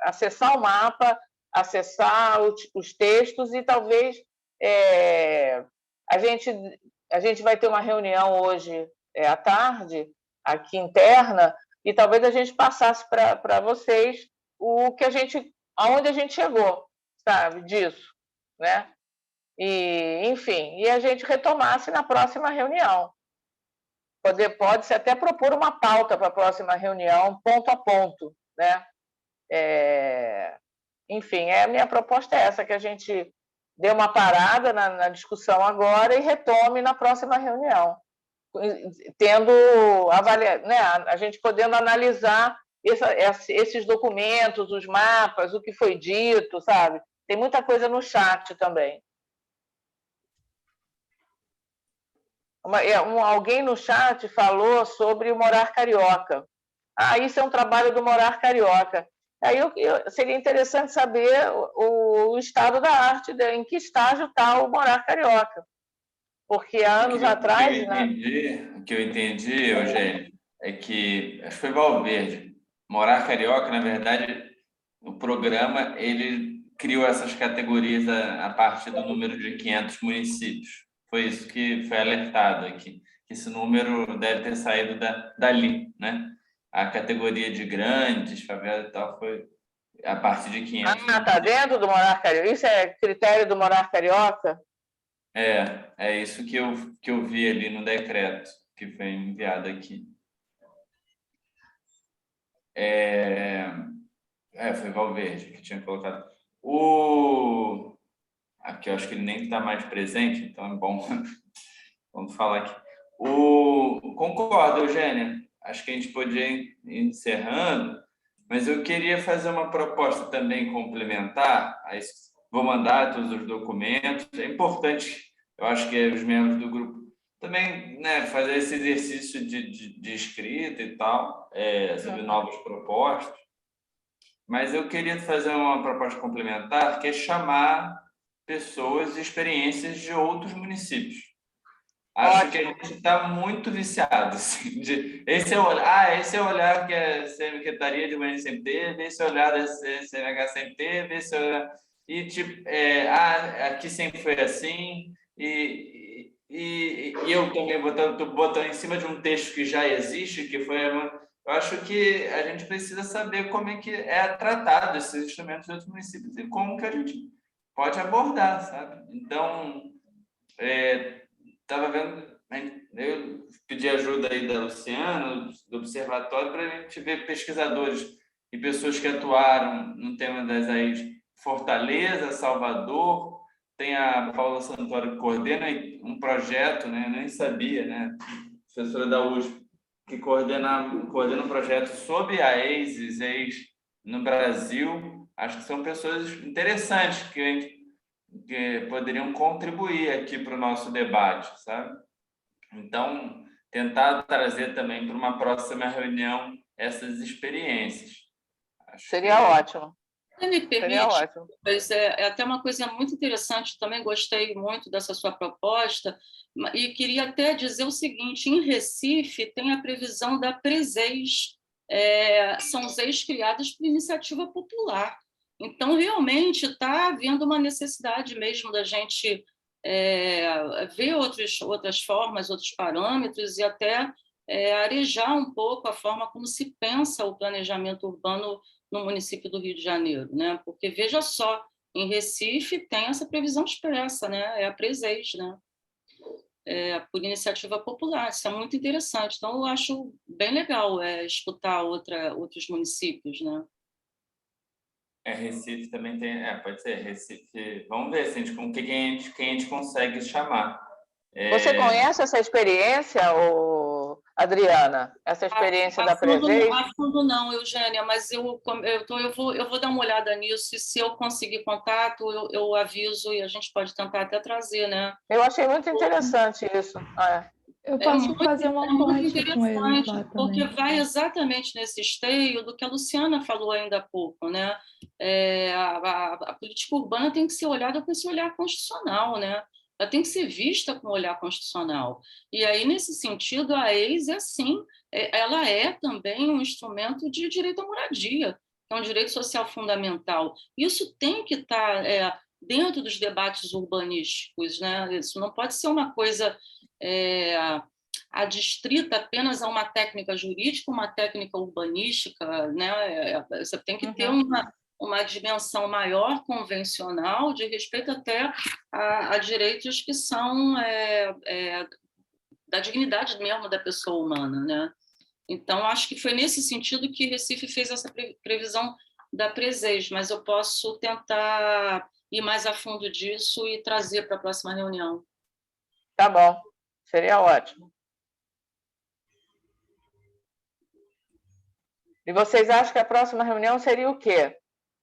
acessar o mapa, acessar os textos e talvez a gente vai ter uma reunião hoje à tarde, aqui interna, e talvez a gente passasse para vocês aonde a gente chegou, sabe, disso, né? E a gente retomasse na próxima reunião. Pode-se até propor uma pauta para a próxima reunião, ponto a ponto, né? Enfim, a minha proposta é essa, que a gente dê uma parada na discussão agora e retome na próxima reunião, tendo né, a gente podendo analisar esses documentos, os mapas, o que foi dito, sabe? Tem muita coisa no chat também. Alguém no chat falou sobre o Morar Carioca. Isso é um trabalho do Morar Carioca. Aí seria interessante saber o estado da arte, em que estágio está o Morar Carioca. Porque há anos atrás... O que eu entendi, Eugênio, é que, acho que foi Valverde, Morar Carioca, na verdade, o programa, ele criou essas categorias a partir do número de 500 municípios. Foi isso que foi alertado aqui, que esse número deve ter saído dali, né? A categoria de grandes favelas e tal foi a partir de 500. Ah, está dentro do Monarca Carioca? Isso é critério do Monarca Carioca? É isso que eu vi ali no decreto que foi enviado aqui. Foi Valverde que tinha colocado. Aqui eu acho que ele nem está mais presente, então é bom. Vamos falar aqui. Concordo, Eugênia. Acho que a gente podia ir encerrando, mas eu queria fazer uma proposta também complementar. Vou mandar todos os documentos. É importante, eu acho que os membros do grupo também, né, fazer esse exercício de escrita e tal, sobre novas propostas. Mas eu queria fazer uma proposta complementar, que é chamar pessoas e experiências de outros municípios. Acho que a gente está muito viciado. Assim, esse é o olhar que a Secretaria de Goiânia sempre teve, esse é o olhar da CNH sempre teve, esse é o olhar... E, tipo, aqui sempre foi assim, e eu também botando em cima de um texto que já existe, que foi... Eu acho que a gente precisa saber como é que é tratado esses instrumentos de outros municípios e como que a gente pode abordar, sabe? Então, estava vendo, eu pedi ajuda aí da Luciana, do Observatório, para a gente ver pesquisadores e pessoas que atuaram no tema das AIs Fortaleza, Salvador, tem a Paula Santoro que coordena um projeto, né? Eu nem sabia, né? Professora da USP, que coordena um projeto sobre a ex no Brasil. Acho que são pessoas interessantes que poderiam contribuir aqui para o nosso debate, sabe? Então, tentar trazer também para uma próxima reunião essas experiências. Seria ótimo. Se me permite, seria ótimo. Mas é até uma coisa muito interessante, também gostei muito dessa sua proposta, e queria até dizer o seguinte: em Recife tem a previsão da Preseis, são ZEIs criadas por iniciativa popular. Então, realmente, está havendo uma necessidade mesmo da gente ver outras formas, outros parâmetros e até arejar um pouco a forma como se pensa o planejamento urbano no município do Rio de Janeiro, né? Porque, veja só, em Recife tem essa previsão expressa, né? É a Preseis, né? Por iniciativa popular. Isso é muito interessante. Então, eu acho bem legal escutar outros municípios, né? Recife também tem... pode ser, Recife... Vamos ver assim, com quem a gente consegue chamar. Você conhece essa experiência, Adriana? Essa experiência da Preseis? A fundo não, Eugênia, mas eu vou dar uma olhada nisso e se eu conseguir contato, eu aviso e a gente pode tentar até trazer, né? Eu achei muito interessante isso. Eu posso fazer uma ponte com eles lá porque também. vai exatamente nesse esteio do que a Luciana falou ainda há pouco, né? A política urbana tem que ser olhada com esse olhar constitucional, né? Ela tem que ser vista com o olhar constitucional. E aí, nesse sentido, a ex ela é também um instrumento de direito à moradia, que é um direito social fundamental. Isso tem que estar dentro dos debates urbanísticos, né? Isso não pode ser uma coisa adstrita apenas a uma técnica jurídica, uma técnica urbanística, né? Você tem que ter uma dimensão maior, convencional, de respeito até a direitos que são da dignidade mesmo da pessoa humana, né? Então, acho que foi nesse sentido que Recife fez essa previsão da Preseis, mas eu posso tentar ir mais a fundo disso e trazer para a próxima reunião. Tá bom, seria ótimo. E vocês acham que a próxima reunião seria o quê?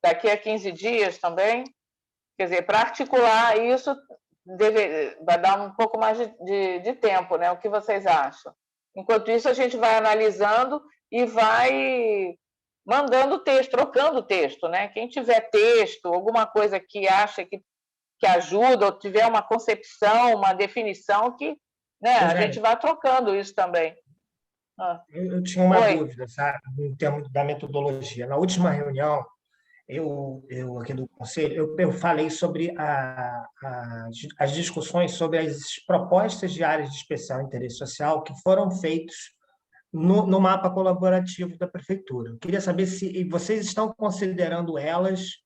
Daqui a 15 dias também? Quer dizer, para articular isso, vai dar um pouco mais de tempo, né? O que vocês acham? Enquanto isso, a gente vai analisando e vai mandando texto, trocando texto, né? Quem tiver texto, alguma coisa que acha que ajuda, ou tiver uma concepção, uma definição, né? A gente vai trocando isso também. Eu tinha uma dúvida, sabe, em termos da metodologia. Na última reunião, eu aqui do Conselho, eu falei sobre as discussões sobre as propostas de áreas de especial interesse social que foram feitas no mapa colaborativo da prefeitura. Eu queria saber se vocês estão considerando elas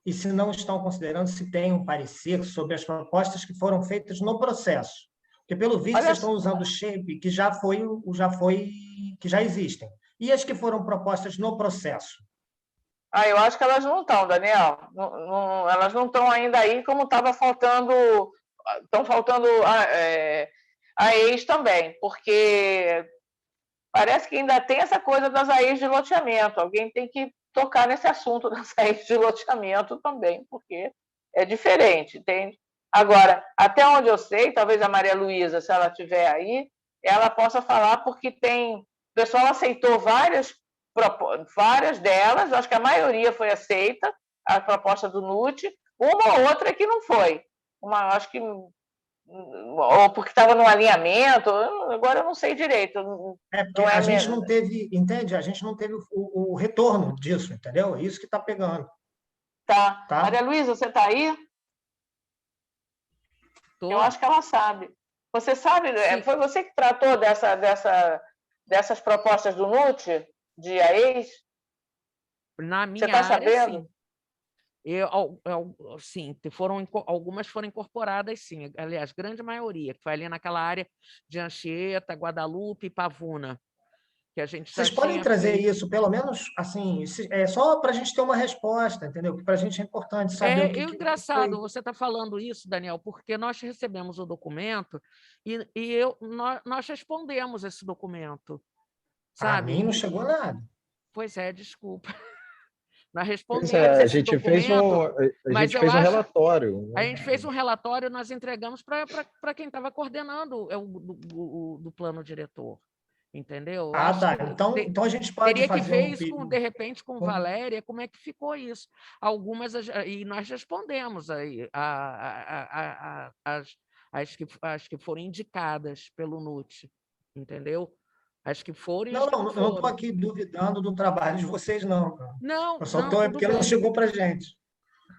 e, se não estão considerando, se tem um parecer sobre as propostas que foram feitas no processo. Porque, pelo visto, Olha vocês estão usando o shape que que já existem. E as que foram propostas no processo? eu acho que elas não estão, Daniel. Elas não estão ainda aí, como estava faltando. Estão faltando a ex também, porque parece que ainda tem essa coisa das AEs de loteamento. Alguém tem que tocar nesse assunto das AEs de loteamento também, porque é diferente, entende? Agora, até onde eu sei, talvez a Maria Luísa, se ela estiver aí, ela possa falar, porque o pessoal aceitou várias delas, acho que a maioria foi aceita, a proposta do NUT, uma ou outra que não foi. Acho que ou porque estava no alinhamento, agora eu não sei direito. Porque a gente não teve, entende? A gente não teve o retorno disso, entendeu? É isso que está pegando. Tá. Tá? Maria Luísa, você está aí? Eu acho que ela sabe. Você sabe, foi você que tratou dessas propostas do NUT, de AEs? Na minha você está área, sabendo? Sim. Algumas foram incorporadas, sim. Aliás, grande maioria, que foi ali naquela área de Anchieta, Guadalupe e Pavuna, que a gente Vocês já podem tinha trazer feito. isso, pelo menos, assim, só para a gente ter uma resposta, entendeu? Que para a gente é importante saber o que Engraçado foi. você está falando isso, Daniel, porque nós recebemos o documento e nós respondemos esse documento, Para sabe? mim não chegou nada. Pois é, desculpa. Nós Pois respondemos a esse gente fez documento, mas gente eu fez um acho... relatório. A gente fez um relatório e nós entregamos para quem estava coordenando do plano diretor, entendeu? Eu acho Tá. que Então a gente pode teria que fazer ver isso, de repente, com Valéria, como é que ficou isso. Algumas, e nós respondemos aí as que foram indicadas pelo NUT, entendeu? As que foram e as que não eu não estou foram. aqui duvidando do trabalho de vocês, não. Não, Eu só não, estou tudo porque bem. não chegou para a gente.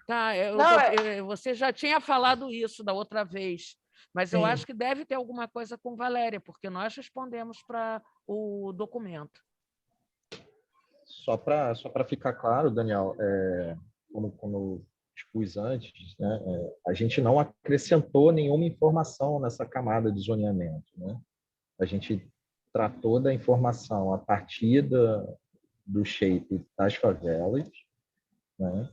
Tá, Não, você já tinha falado isso da outra vez, mas eu Sim. acho que deve ter alguma coisa com Valéria, porque nós respondemos para o documento. Só para ficar claro, Daniel, como eu expus antes, né, a gente não acrescentou nenhuma informação nessa camada de zoneamento, né? A gente tratou da informação a partir do shape das favelas, né?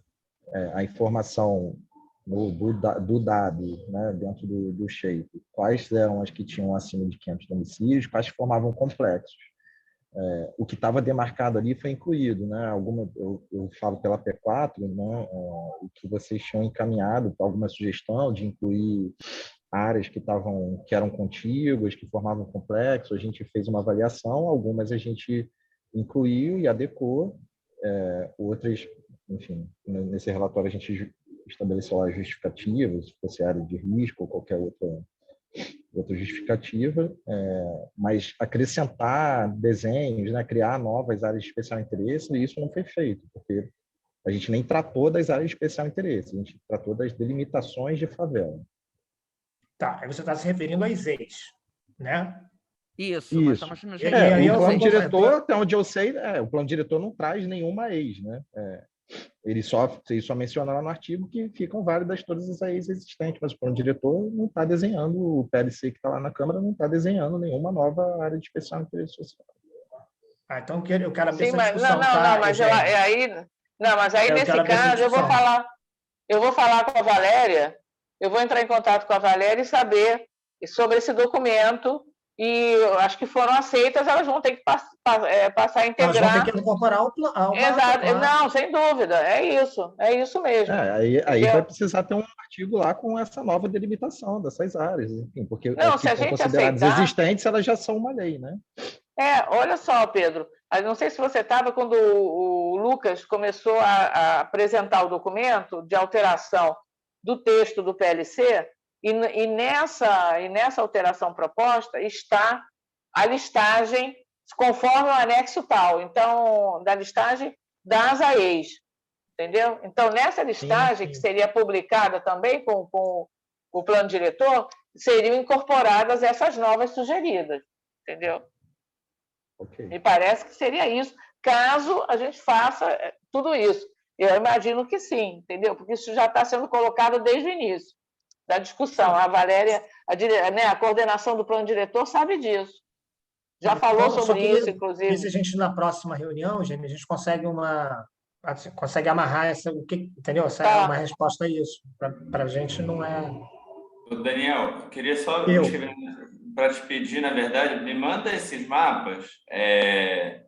A informação do dado, né, dentro do shape, quais eram as que tinham acima de 500 domicílios, quais formavam complexos. O que estava demarcado ali foi incluído, né? Eu falo pela P4, né? O que vocês tinham encaminhado, alguma sugestão de incluir áreas que eram contíguas, que formavam complexo, a gente fez uma avaliação, algumas a gente incluiu e adequou, outras, enfim, nesse relatório a gente estabeleceu as justificativas, se fosse área de risco ou qualquer outra justificativa, mas acrescentar desenhos, né, criar novas áreas de especial interesse, isso não foi feito, porque a gente nem tratou das áreas de especial interesse, a gente tratou das delimitações de favela. Tá, aí você está se referindo às ex, né? Isso. Nós estamos nos o plano diretor, até onde eu sei, o plano diretor não traz nenhuma ex, né? Ele só menciona lá no artigo que ficam válidas todas as AEs existentes, mas o plano diretor não está desenhando, o PLC que está lá na Câmara não está desenhando nenhuma nova área de especial interesse social. Então eu quero abrir essa mas discussão, mas aí nesse caso eu vou falar com a Valéria, eu vou entrar em contato com a Valéria e saber sobre esse documento, e acho que foram aceitas, elas vão ter que passar a integrar. Elas vão ter que incorporar o plano. Exato, não, sem dúvida, é isso mesmo. Aí vai precisar ter um artigo lá com essa nova delimitação dessas áreas, enfim, porque não, se a gente consideradas aceitar, existentes, elas já são uma lei, né? Olha só, Pedro, eu não sei se você estava quando o Lucas começou a apresentar o documento de alteração do texto do PLC, e nessa alteração proposta está a listagem conforme o anexo tal, então, da listagem das AEs, entendeu? Então, nessa listagem, que seria publicada também com o plano diretor, seriam incorporadas essas novas sugeridas, entendeu? Ok. Me parece que seria isso, caso a gente faça tudo isso. Eu imagino que sim, entendeu? Porque isso já está sendo colocado desde o início da discussão. A Valéria, a coordenação do plano diretor sabe disso. Já falou Então, sobre isso, inclusive. Ver se a gente, na próxima reunião, Gêmea, a gente consegue amarrar entendeu? Essa é uma resposta a isso. Para a gente não é... Daniel, eu queria só para te pedir, na verdade, me manda esses mapas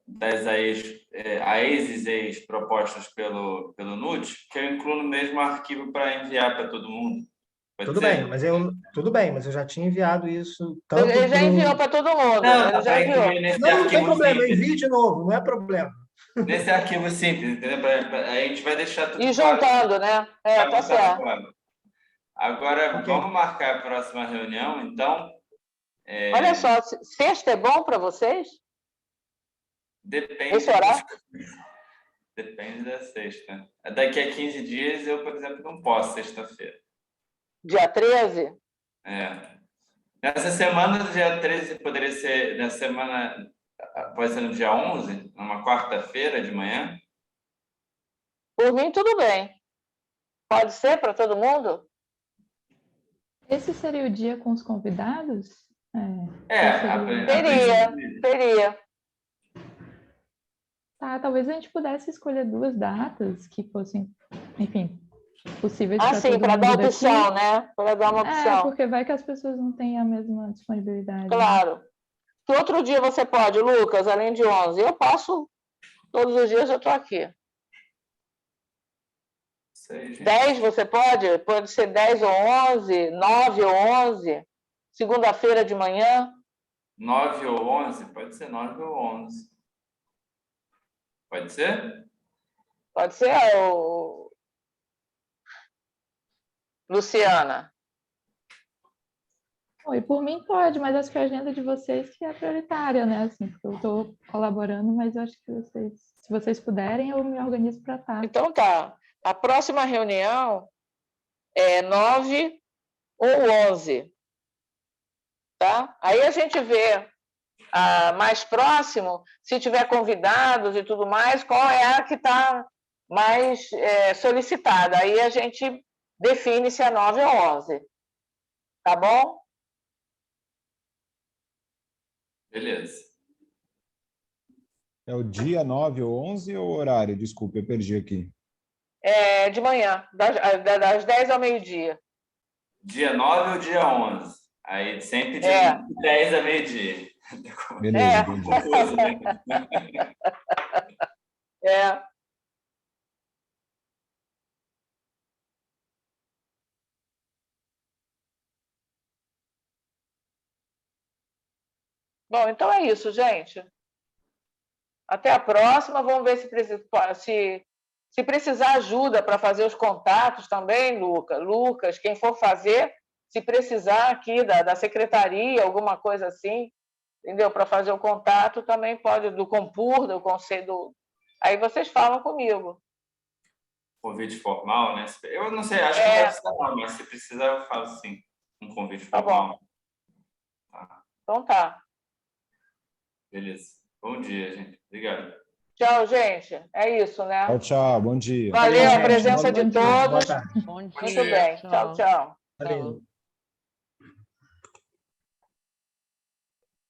das AES propostas pelo NUT, que eu incluo no mesmo arquivo para enviar para todo mundo. Tudo bem, mas eu já tinha enviado isso tanto Ele já enviou para todo mundo. Não, ele já enviou. Não tem problema, eu envio de novo, não é problema. Nesse arquivo simples, entendeu? A gente vai deixar tudo E juntando, né? Tá certo. Claro. Agora, vamos marcar a próxima reunião, então. Olha só, sexta é bom para vocês? Depende. Esse horário? Depende da sexta. Daqui a 15 dias, eu, por exemplo, não posso sexta-feira. Dia 13? Nessa semana, dia 13 poderia ser... Nessa semana, pode ser no dia 11, numa quarta-feira de manhã? Por mim, tudo bem. Pode ser para todo mundo? Esse seria o dia com os convidados? Teria. Tá, talvez a gente pudesse escolher 2 datas que fossem, enfim, possíveis para todo sim, para dar opção, né? Para dar uma opção. Porque vai que as pessoas não têm a mesma disponibilidade. Claro. Né? Que outro dia você pode, Lucas, além de 11? Eu posso, todos os dias eu estou aqui. 10 você pode? Pode ser 10 ou 11, 9 ou 11, segunda-feira de manhã? 9 ou 11? Pode ser 9 ou 11. Pode ser? Pode ser, Luciana? E por mim pode, mas acho que a agenda de vocês que é prioritária, né? Assim, porque eu estou colaborando, mas eu acho que se vocês puderem, eu me organizo para estar. Então tá. A próxima reunião é 9 ou 11. Tá? Aí a gente vê mais próximo, se tiver convidados e tudo mais, qual é a que está mais solicitada. Aí a gente define se é 9 ou 11. Tá bom? Beleza. É o dia 9 ou 11 ou horário? Desculpa, eu perdi aqui. De manhã, das 10 ao meio-dia. Dia 9 ou dia 11? Aí sempre dia 10 a meio-dia. Beleza, Bom, então é isso, gente. Até a próxima. Vamos ver se precisar ajuda para fazer os contatos também, Lucas, quem for fazer, se precisar aqui da secretaria, alguma coisa assim, entendeu? Para fazer o contato também pode, do Compur, do Conselho. Aí vocês falam comigo. Convite formal, né? Eu não sei, acho que não deve ser não, mas se precisar eu falo sim. Um convite formal. Tá bom. Então tá. Beleza. Bom dia, gente. Obrigado. Tchau, gente. É isso, né? Tchau, tchau. Bom dia. Valeu a presença de todos. Bom dia. Muito bem. Tchau, tchau. Valeu.